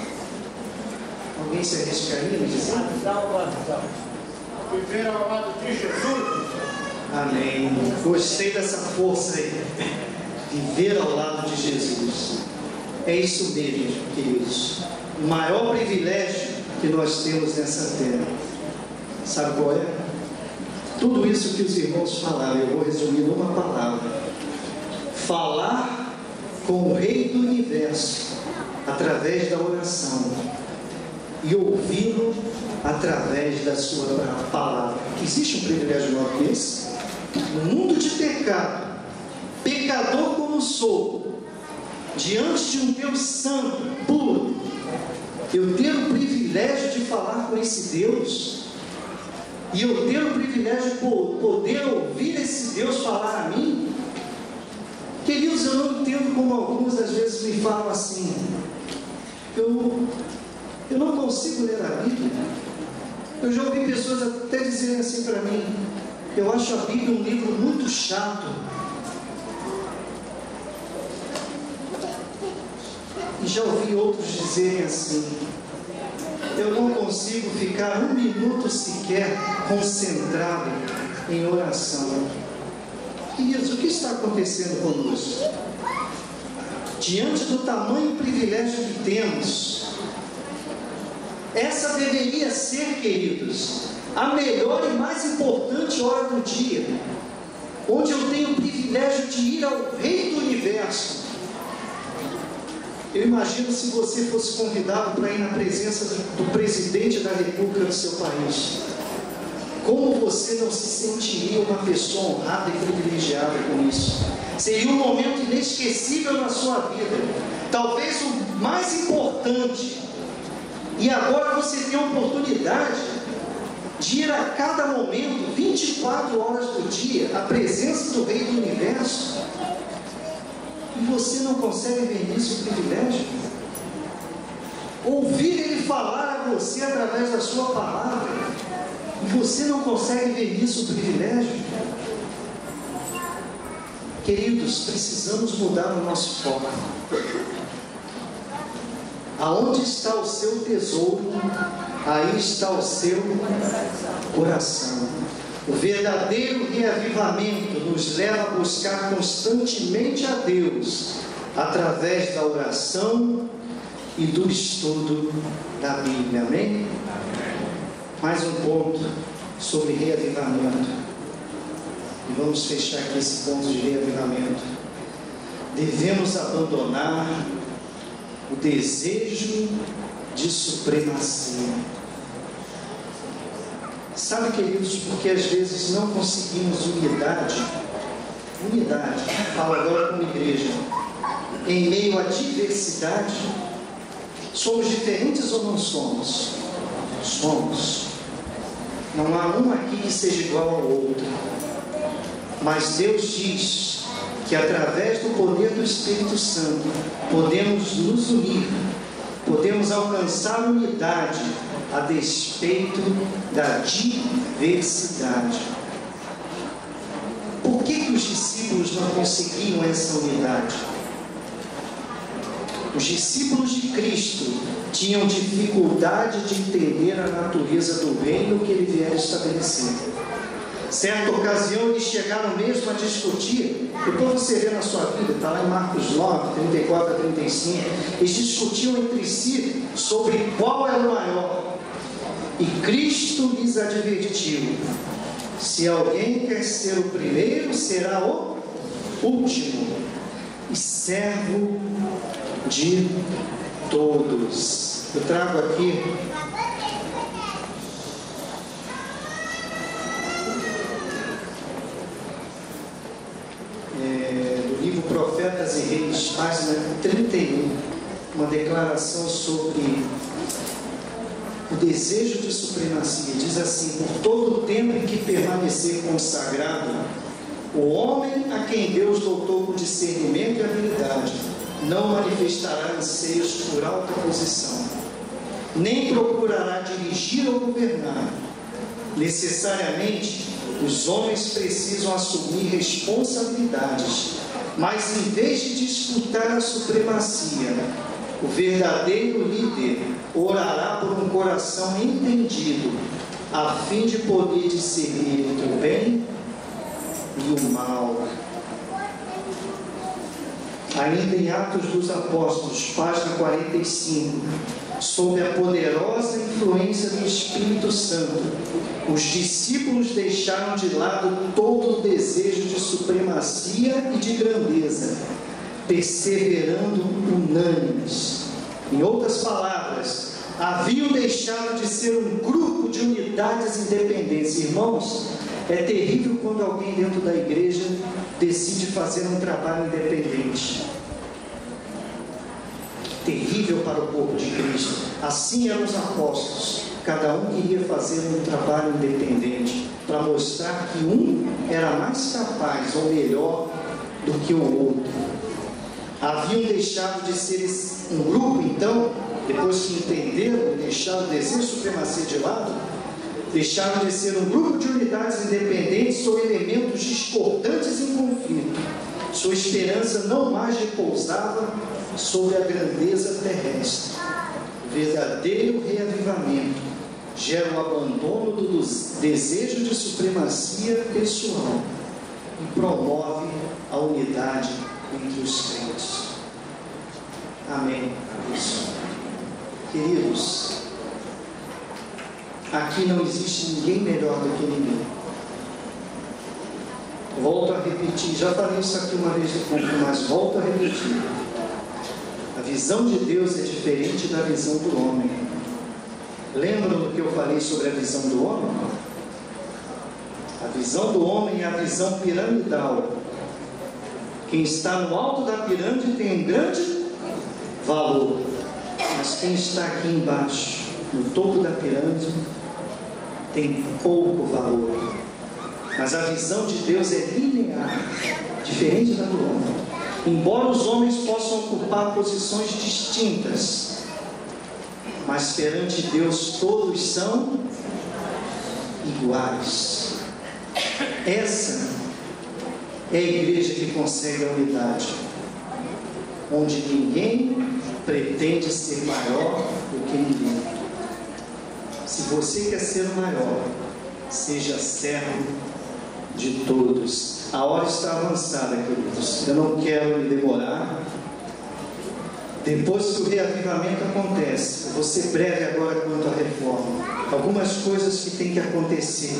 Alguém se arriscaria a me dizer? Viver ao lado de Jesus. Amém. Gostei dessa força aí. Viver ao lado de Jesus. É isso mesmo, queridos. O maior privilégio que nós temos nessa terra. Sabe qual é? Tudo isso que os irmãos falaram, eu vou resumir numa palavra: falar com o Rei do Universo através da oração e ouvi-lo através da sua palavra. Existe um privilégio maior que esse? No mundo de pecado, pecador como sou, diante de um Deus santo, puro, eu ter o privilégio de falar com esse Deus, e eu ter o privilégio de poder ouvir esse Deus falar a mim. Queridos, eu não entendo como alguns às vezes me falam assim: eu não consigo ler a Bíblia. Eu já ouvi pessoas até dizerem assim para mim: eu acho a Bíblia um livro muito chato. E já ouvi outros dizerem assim: eu não consigo ficar um minuto sequer concentrado em oração. Queridos, o que está acontecendo conosco? Diante do tamanho privilégio que temos, essa deveria ser, queridos, a melhor e mais importante hora do dia, onde eu tenho o privilégio de ir ao Rei do Universo. Eu imagino se você fosse convidado para ir na presença do presidente da República do seu país. Como você não se sentiria uma pessoa honrada e privilegiada com isso? Seria um momento inesquecível na sua vida, talvez o mais importante. E agora você tem a oportunidade de ir a cada momento, 24 horas do dia, à presença do Rei do Universo. E você não consegue ver isso, o privilégio? Ouvir Ele falar a você através da sua palavra, e você não consegue ver isso, o privilégio? Queridos, precisamos mudar o nosso foco. Aonde está o seu tesouro, aí está o seu coração. O verdadeiro reavivamento nos leva a buscar constantemente a Deus, através da oração e do estudo da Bíblia. Amém? Mais um ponto sobre reavivamento. E vamos fechar aqui esse ponto de reavivamento. Devemos abandonar o desejo de supremacia. Sabe, queridos, porque às vezes não conseguimos unidade, falo agora como igreja, em meio à diversidade. Somos diferentes ou não somos? Somos. Não há um aqui que seja igual ao outro. Mas Deus diz que através do poder do Espírito Santo podemos nos unir, podemos alcançar unidade a despeito da diversidade. Por que os discípulos não conseguiam essa unidade? Os discípulos de Cristo tinham dificuldade de entender a natureza do reino que ele viera estabelecer. Certa ocasião eles chegaram mesmo a discutir, depois você vê na sua vida, está lá em Marcos 9, 34 a 35, eles discutiam entre si sobre qual era o maior. E Cristo lhes advertiu: se alguém quer ser o primeiro, será o último e servo de todos. Eu trago aqui do livro Profetas e Reis, página 31, uma declaração sobre o desejo de supremacia. Diz assim: por todo o tempo em que permanecer consagrado, o homem a quem Deus dotou com discernimento e habilidade não manifestará anseios por alta posição, nem procurará dirigir ou governar. Necessariamente, os homens precisam assumir responsabilidades, mas em vez de disputar a supremacia, o verdadeiro líder orará por um coração entendido, a fim de poder discernir entre o bem e o mal. Ainda em Atos dos Apóstolos, página 45, sob a poderosa influência do Espírito Santo, os discípulos deixaram de lado todo o desejo de supremacia e de grandeza, perseverando unânimes. Em outras palavras, haviam deixado de ser um grupo de unidades independentes. Irmãos, é terrível quando alguém dentro da igreja decide fazer um trabalho independente. terrível para o corpo de Cristo. Assim eram os apóstolos. Cada um queria fazer um trabalho independente, para mostrar que um era mais capaz ou melhor do que o outro. Haviam deixado de ser um grupo, então, depois que entenderam e deixaram o desejo de supremacia de lado, deixaram de ser um grupo de unidades independentes ou elementos discordantes em conflito. Sua esperança não mais repousava sobre a grandeza terrestre. O verdadeiro reavivamento gera o abandono do desejo de supremacia pessoal e promove a unidade entre os crentes. Amém. Queridos, aqui não existe ninguém melhor do que ninguém. Volto a repetir, já falei isso aqui uma vez de pouco, mas volto a repetir. A visão de Deus é diferente da visão do homem. Lembram do que eu falei sobre a visão do homem? A visão do homem é a visão piramidal. Quem está no alto da pirâmide tem um grande valor, mas quem está aqui embaixo, no topo da pirâmide, tem pouco valor. Mas a visão de Deus é linear, diferente da do homem. Embora os homens possam ocupar posições distintas, mas perante Deus todos são iguais. Essa é a igreja que consegue a unidade, onde ninguém pretende ser maior do que ninguém. Se você quer ser o maior, seja servo de todos. A hora está avançada, queridos. Eu não quero me demorar. Depois que o reavivamento acontece, eu vou ser breve agora quanto à reforma. Algumas coisas que tem que acontecer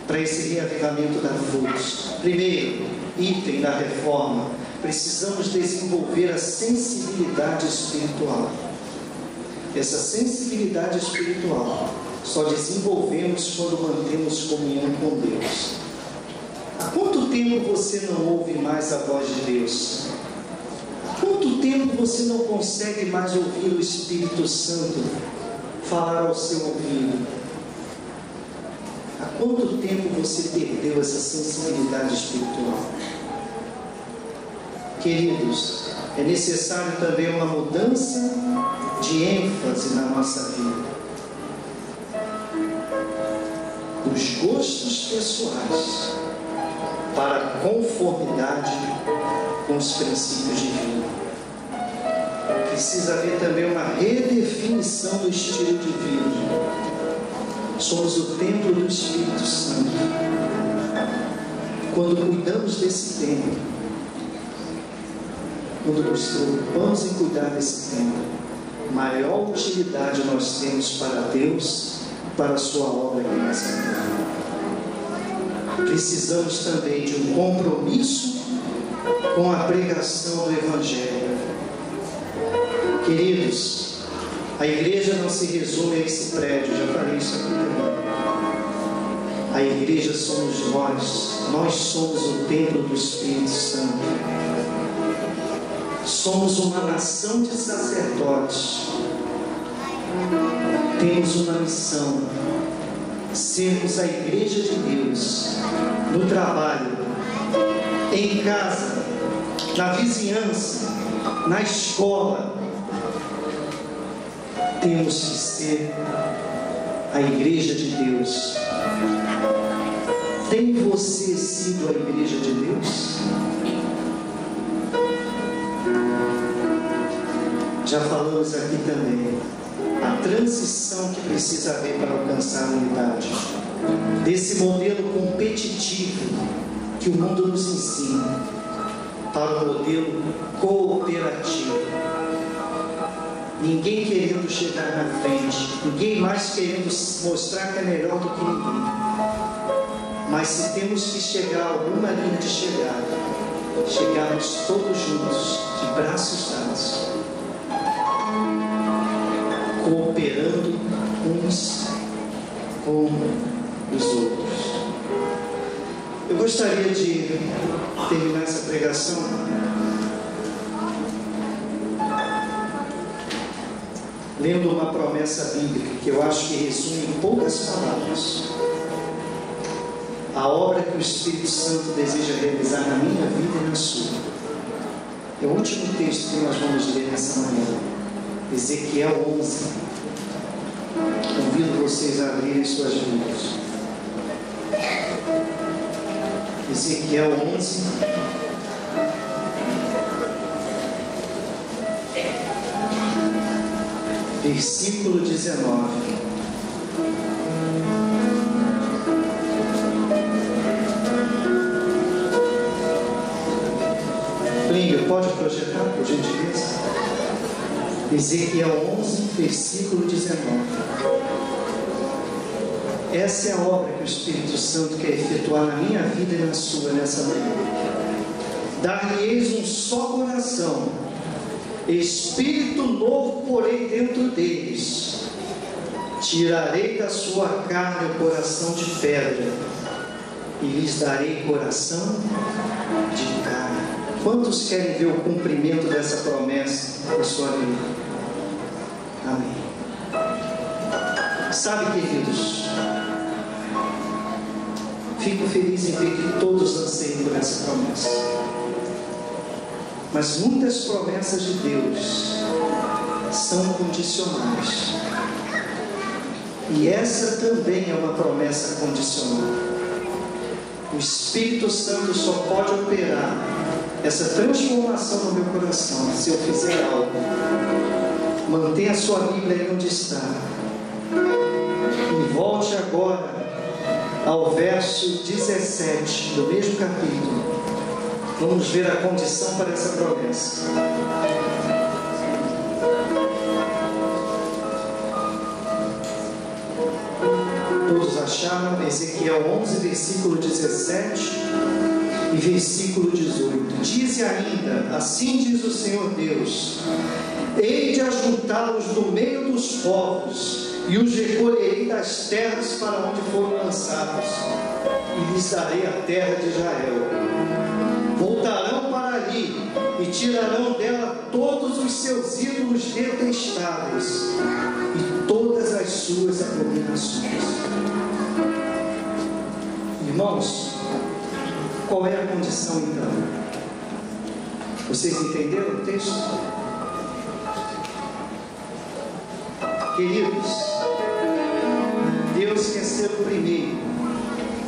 para esse reavivamento dar frutos. Primeiro, item da reforma: precisamos desenvolver a sensibilidade espiritual. Essa sensibilidade espiritual só desenvolvemos quando mantemos comunhão com Deus. Há quanto tempo você não ouve mais a voz de Deus? Há quanto tempo você não consegue mais ouvir o Espírito Santo falar ao seu ouvido? Há quanto tempo você perdeu essa sensibilidade espiritual? Queridos, é necessário também uma mudança de ênfase na nossa vida. Dos gostos pessoais para a conformidade com os princípios divinos. Precisa haver também uma redefinição do estilo de vida. Somos o templo do Espírito Santo. Quando cuidamos desse templo, quando nos preocupamos em cuidar desse templo, maior utilidade nós temos para Deus e para a sua obra aqui nessa terra. Precisamos também de um compromisso com a pregação do Evangelho. Queridos, a igreja não se resume a esse prédio, já falei isso aqui também. A igreja somos nós somos o templo do Espírito Santo. Somos uma nação de sacerdotes. Temos uma missão: sermos a igreja de Deus, no trabalho, em casa, na vizinhança, na escola. Temos que ser a igreja de Deus. Tem você sido a igreja de Deus? Já falamos aqui também a transição que precisa haver para alcançar a unidade, desse modelo competitivo que o mundo nos ensina, para o modelo cooperativo. Ninguém querendo chegar na frente, ninguém mais querendo mostrar que é melhor do que ninguém. Mas se temos que chegar a alguma linha de chegada, chegarmos todos juntos, de braços dados, cooperando uns com os outros. Eu gostaria de terminar essa pregação lendo uma promessa bíblica que eu acho que resume em poucas palavras a obra que o Espírito Santo deseja realizar na minha vida e na sua. É o último texto que nós vamos ler nessa manhã, Ezequiel 11. Convido vocês a abrirem suas Bíblias. Ezequiel 11. Versículo 19. Plínio, pode projetar, por gentileza? Ezequiel 11, versículo 19. Essa é a obra que o Espírito Santo quer efetuar na minha vida e na sua nessa manhã. Dar-lhe-eis um só coração, espírito novo porei dentro deles. Tirarei da sua carne o coração de pedra e lhes darei coração de carne. Quantos querem ver o cumprimento dessa promessa na sua vida? Amém. Sabe, queridos, fico feliz em ver que todos anseiam por essa promessa. Mas muitas promessas de Deus são condicionais. E essa também é uma promessa condicional. O Espírito Santo só pode operar essa transformação no meu coração se eu fizer algo. Mantenha a sua Bíblia aí onde está. E volte agora ao verso 17 do mesmo capítulo. Vamos ver a condição para essa promessa. Todos acharam? Ezequiel 11, versículo 17 e versículo 18. Diz ainda: assim diz o Senhor Deus: hei de ajuntá-los do meio dos povos, e os recolherei das terras para onde foram lançados, e lhes darei a terra de Israel. Voltarão para ali e tirarão dela todos os seus ídolos detestáveis e todas as suas abominações. Irmãos, qual é a condição então? Vocês entenderam o texto? Queridos, Deus quer ser o primeiro,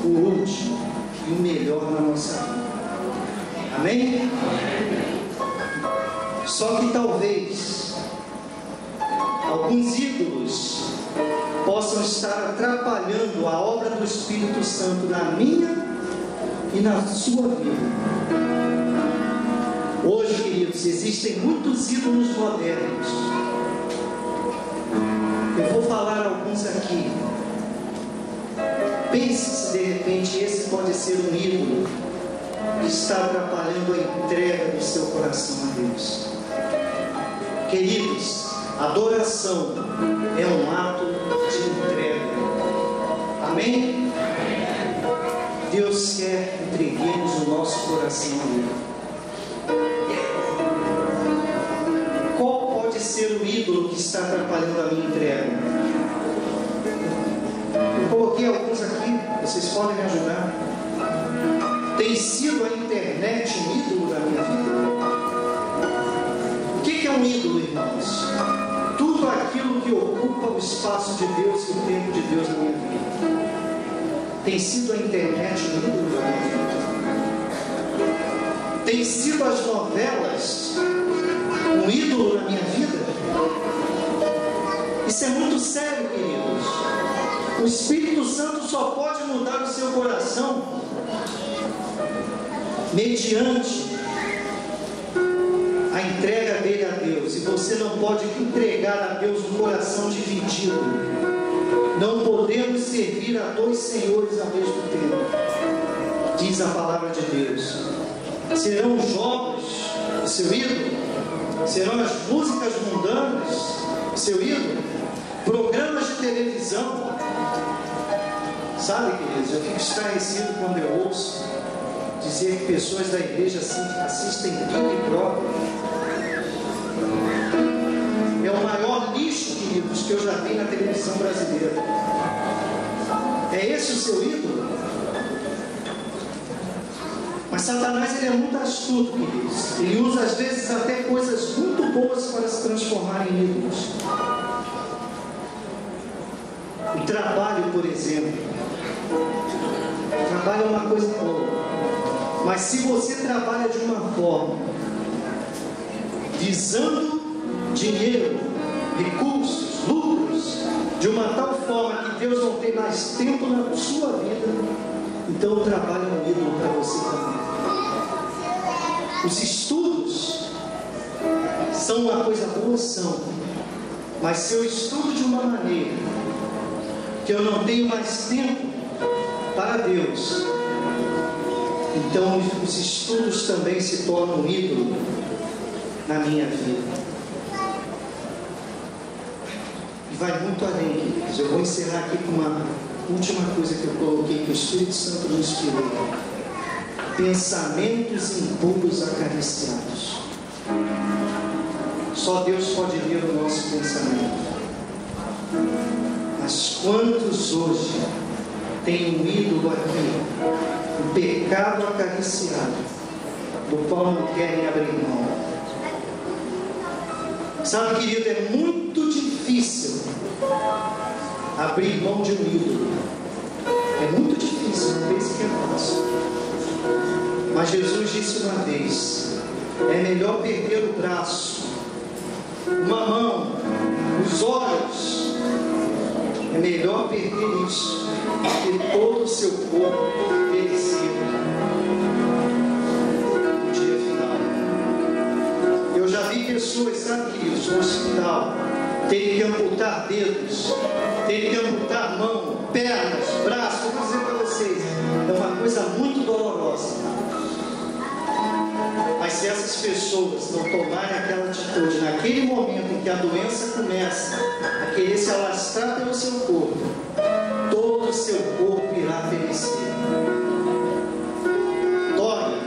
o último e o melhor na nossa vida. Amém? Só que talvez alguns ídolos possam estar atrapalhando a obra do Espírito Santo na minha e na sua vida. Hoje, queridos, existem muitos ídolos modernos. Eu vou falar alguns aqui. Pense se de repente esse pode ser um ídolo que está atrapalhando a entrega do seu coração a Deus. Queridos, adoração é um ato de entrega. Amém? Deus quer que entreguemos o nosso coração a Ele. Qual pode ser o ídolo que está atrapalhando a minha entrega? Eu coloquei alguns aqui, vocês podem me ajudar. Tem sido a internet um ídolo da minha vida? O que é um ídolo, irmãos? Tudo aquilo que ocupa o espaço de Deus e o tempo de Deus na minha vida. Tem sido a internet um ídolo da minha vida? Tem sido as novelas um ídolo na minha vida? Isso é muito sério, queridos. O Espírito Santo só pode mudar o seu coração mediante a entrega dele a Deus. E você não pode entregar a Deus um coração dividido. Não podemos servir a dois senhores ao mesmo tempo, diz a palavra de Deus. Serão os jogos o seu ídolo? Serão as músicas mundanas o seu ídolo? Programas de televisão? Sabe, queridos, eu fico estarrecido quando eu ouço dizer que pessoas da igreja assistem Big Brother. É o maior lixo que ídolos que eu já vi na televisão brasileira. É esse o seu ídolo? Mas Satanás, ele é muito astuto, queridos. Ele usa às vezes até coisas muito boas para se transformar em ídolos. O trabalho, por exemplo. O trabalho é uma coisa boa. Mas se você trabalha de uma forma visando dinheiro, recursos, lucros, de uma tal forma que Deus não tem mais tempo na sua vida, então o trabalho é um ídolo para você também. Os estudos são uma coisa boa, são, mas se eu estudo de uma maneira que eu não tenho mais tempo para Deus, então os estudos também se tornam um ídolo na minha vida. E vai muito além, queridos. Eu vou encerrar aqui com uma última coisa que eu coloquei, que o Espírito Santo me inspirou. Pensamentos impuros acariciados. Só Deus pode ler o nosso pensamento. Mas quantos hoje têm um ídolo aqui, um pecado acariciado, do qual não querem abrir mão? Sabe, querido, é muito difícil abrir mão de um ídolo. É muito difícil, não pense que é fácil. Mas Jesus disse uma vez: é melhor perder o braço, uma mão, os olhos. É melhor perder isso do que todo o seu corpo perecer no dia final. Eu já vi pessoas, sabe, queridos, no hospital, terem que amputar dedos, terem que amputar mão, pernas, braços. Eu vou dizer para vocês, é uma coisa muito dolorosa. Mas se essas pessoas não tomarem aquela atitude, naquele momento em que a doença começa a querer se alastrar pelo seu corpo, todo o seu corpo irá perecer. Dói,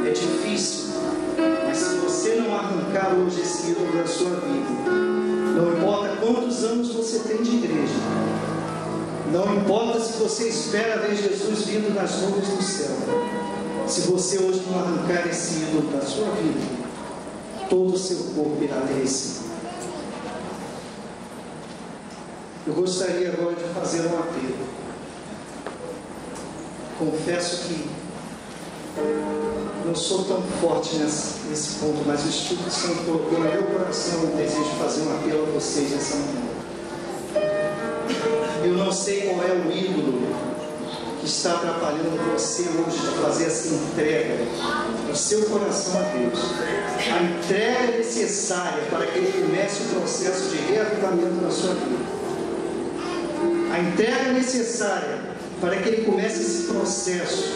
é difícil, mas se você não arrancar hoje esse ídolo da sua vida, não importa quantos anos você tem de igreja, não importa se você espera ver Jesus vindo nas nuvens do céu, se você hoje não arrancar esse ídolo da sua vida, todo o seu corpo irá perecer. Eu gostaria agora de fazer um apelo. Confesso que não sou tão forte nesse ponto, mas o Espírito Santo colocou no meu coração o desejo de fazer um apelo a vocês nessa manhã. Eu não sei qual é o ídolo que está atrapalhando você hoje de fazer essa entrega do seu coração a Deus. A entrega necessária para que Ele comece o processo de reavivamento na sua vida. A entrega necessária para que Ele comece esse processo,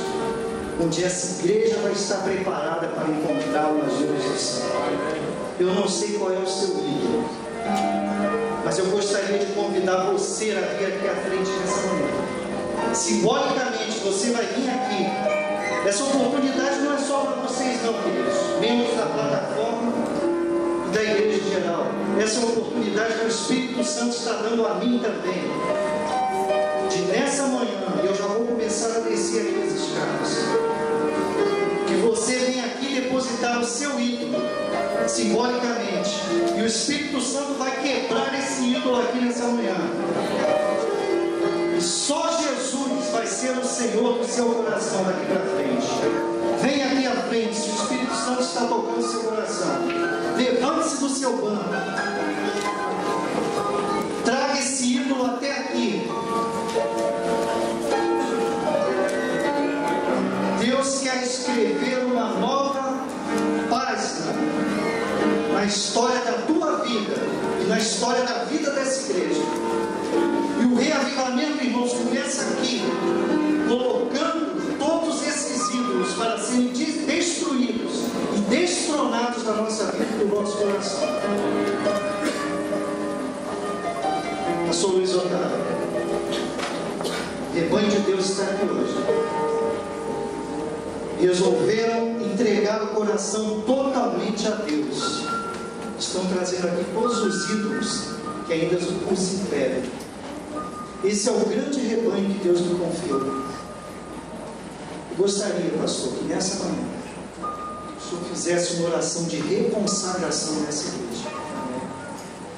onde essa igreja vai estar preparada para encontrá-lo nas nuvens do céu. Eu não sei qual é o seu ídolo, mas eu gostaria de convidar você a vir aqui à frente nessa manhã. Simbolicamente, você vai vir aqui. Essa oportunidade não é só para vocês, não, queridos, membros da plataforma e da igreja em geral. Essa é uma oportunidade que o Espírito Santo está dando a mim também. De nessa manhã, eu já vou começar a descer aqui as escadas, que você venha aqui depositar o seu ídolo, simbolicamente, e o Espírito Santo vai quebrar esse ídolo aqui nessa manhã. E só Jesus vai ser o Senhor do seu coração daqui para frente. Venha aqui à frente, se o Espírito Santo está tocando o seu coração. Levante-se do seu banco. Traga esse ídolo até aqui. Deus quer escrever uma nova página na história da tua vida e na história da vida dessa igreja. E o reavivamento, irmãos, começa aqui, colocando todos esses ídolos para serem destruídos e destronados da nossa vida e do nosso coração. Pastor Luiz Otávio, rebanho de Deus está aqui hoje. Resolveram entregar o coração totalmente a Deus. Estão trazendo aqui todos os ídolos que ainda os impedem. Esse é o grande rebanho que Deus me confiou. Eu gostaria, pastor, que nessa manhã o senhor fizesse uma oração de reconsagração nessa igreja,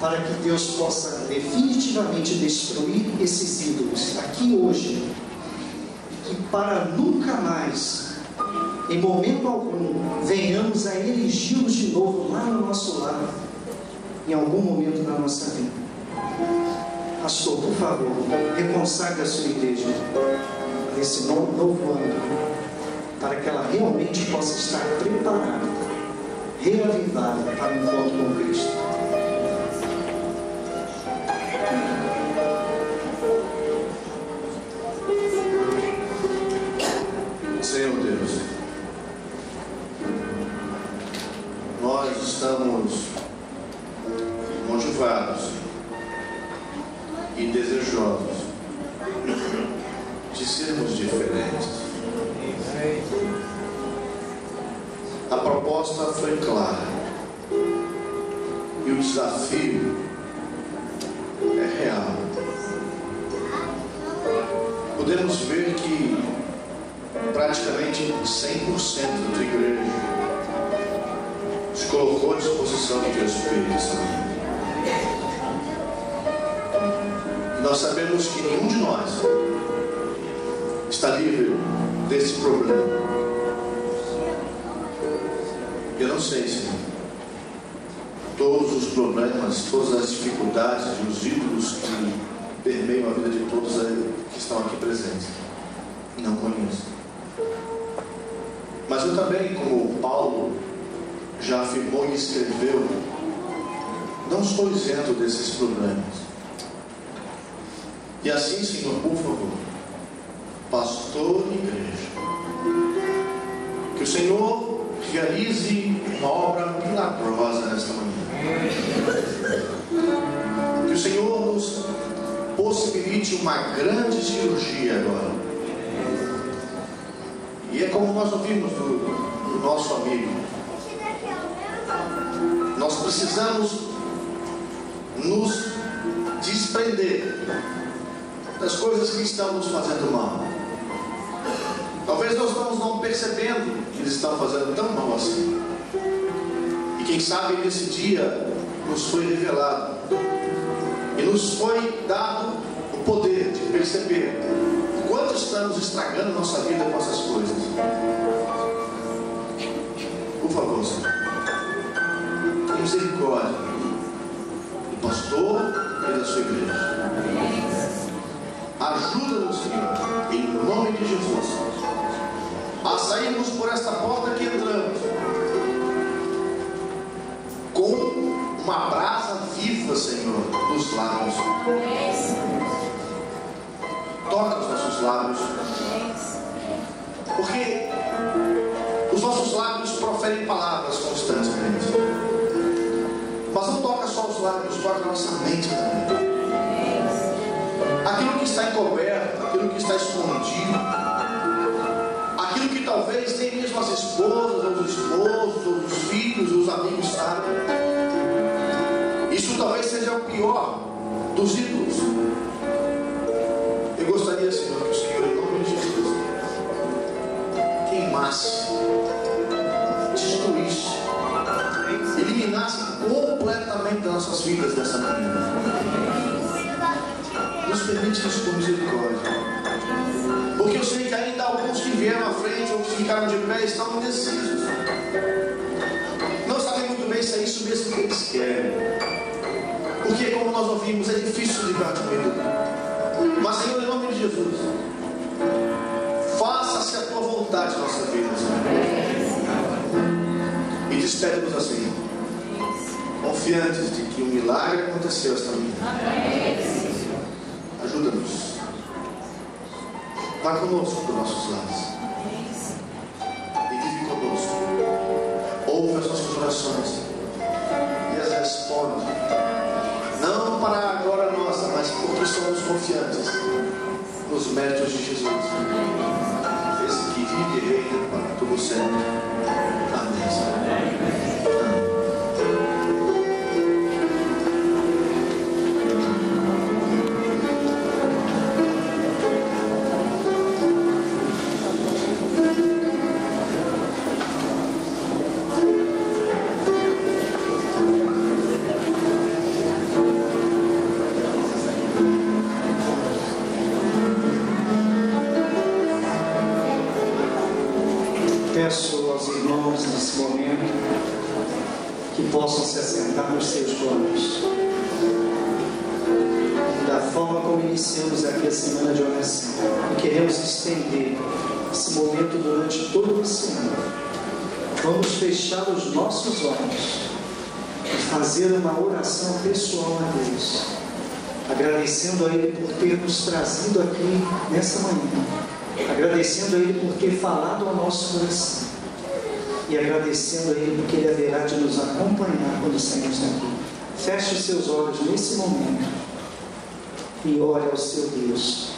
para que Deus possa definitivamente destruir esses ídolos aqui hoje, e que para nunca mais, em momento algum, venhamos a erigi-los de novo lá no nosso lar, em algum momento da nossa vida. Pastor, por favor, reconsagre a sua igreja nesse novo ano, para que ela realmente possa estar preparada, reavivada para o encontro com Cristo. Senhor Deus, nós estamos motivados e desejosos de sermos diferentes. A proposta foi clara e o desafio é real. Podemos ver que praticamente 100% da igreja se colocou à disposição do Teu Espírito essa manhã. Nós sabemos que nenhum de nós está livre desse problema. Eu não sei, Senhor, todos os problemas, todas as dificuldades e os ídolos que permeiam a vida de todos que estão aqui presentes. Não conheço. Mas eu também, como Paulo já afirmou e escreveu, não estou isento desses problemas. E assim, Senhor, por favor, pastor e igreja, que o Senhor realize uma obra milagrosa nesta manhã. Que o Senhor nos possibilite uma grande cirurgia agora. E é como nós ouvimos do nosso amigo. Nós precisamos nos desprender das coisas que estão nos fazendo mal. Talvez nós estamos não percebendo que eles estão fazendo tão mal assim. E quem sabe nesse dia nos foi revelado e nos foi dado o poder de perceber o quanto estamos estragando nossa vida com essas coisas. Por favor, Senhor, tenha misericórdia do pastor e da sua igreja. Ajuda-nos, Senhor, em nome de Jesus, a sairmos por esta porta que entramos com uma brasa viva, Senhor, nos lábios. Toca os nossos lábios, porque os nossos lábios proferem palavras constantemente, mas não toca só os lábios, toca a nossa mente também. Aquilo que está encoberto, aquilo que está escondido, aquilo que talvez nem mesmo as esposas, ou os esposos, ou os filhos, ou os amigos sabem. Isso talvez seja o pior dos ídolos. Eu gostaria, Senhor, que o Senhor, em nome de Jesus, queimasse, destruísse, eliminasse completamente das nossas vidas dessa manhã. Nos permite isso com misericórdia, porque eu sei que ainda há alguns que vieram à frente ou que ficaram de pé estão indecisos, não sabem muito bem se é isso mesmo que eles querem, porque como nós ouvimos, é difícil lidar com ele. Mas Senhor, em nome de Jesus, faça-se a tua vontade em nossa vida, Senhor, e despede-nos assim, confiantes de que um milagre aconteceu esta manhã. Ajuda-nos. Vá conosco dos nossos lados. E vive conosco. Ouve as nossas orações e as responde. Não para a glória nossa, mas porque somos confiantes nos méritos de Jesus. Esse que vive e reina para todo sempre. Amém. Peço aos irmãos nesse momento que possam se assentar nos seus planos. Da forma como iniciamos aqui a semana de oração, e queremos estender esse momento durante todo o semana. Vamos fechar os nossos olhos e fazer uma oração pessoal a Deus, agradecendo a Ele por ter nos trazido aqui nessa manhã, agradecendo a Ele por ter falado ao nosso coração e agradecendo a Ele porque Ele haverá de nos acompanhar quando sairmos daqui. Feche os seus olhos nesse momento e ore ao seu Deus.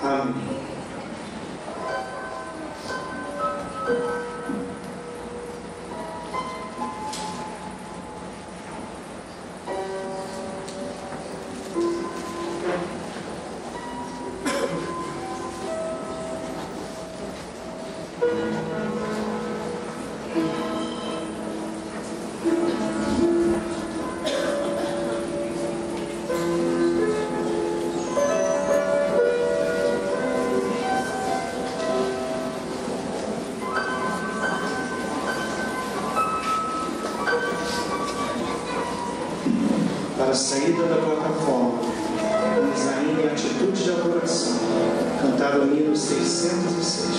Amém. Para a saída da plataforma, vamos ainda em atitude de adoração, cantar o hino 606.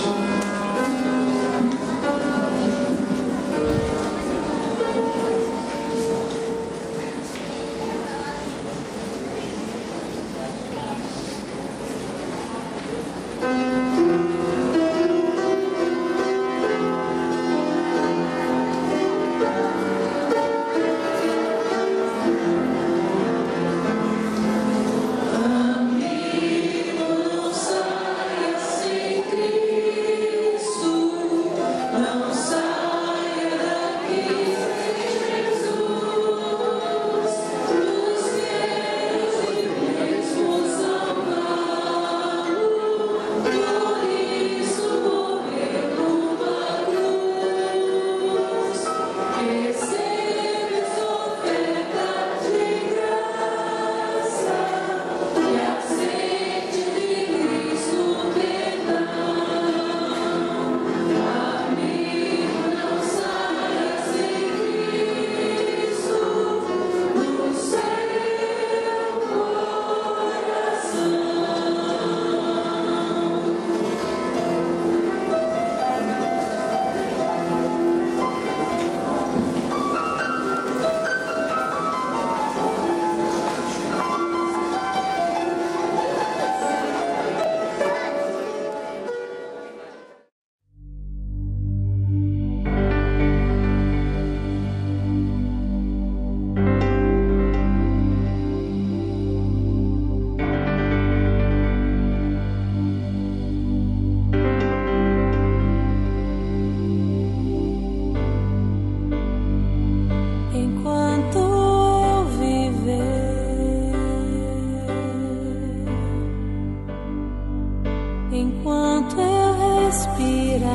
Enquanto eu respirar,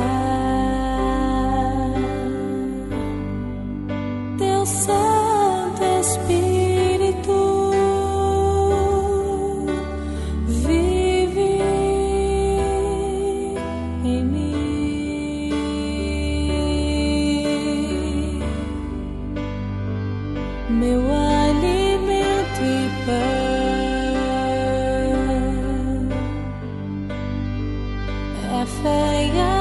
Teu Santo Espírito vive em mim. Meu alimento e pão, a fé e a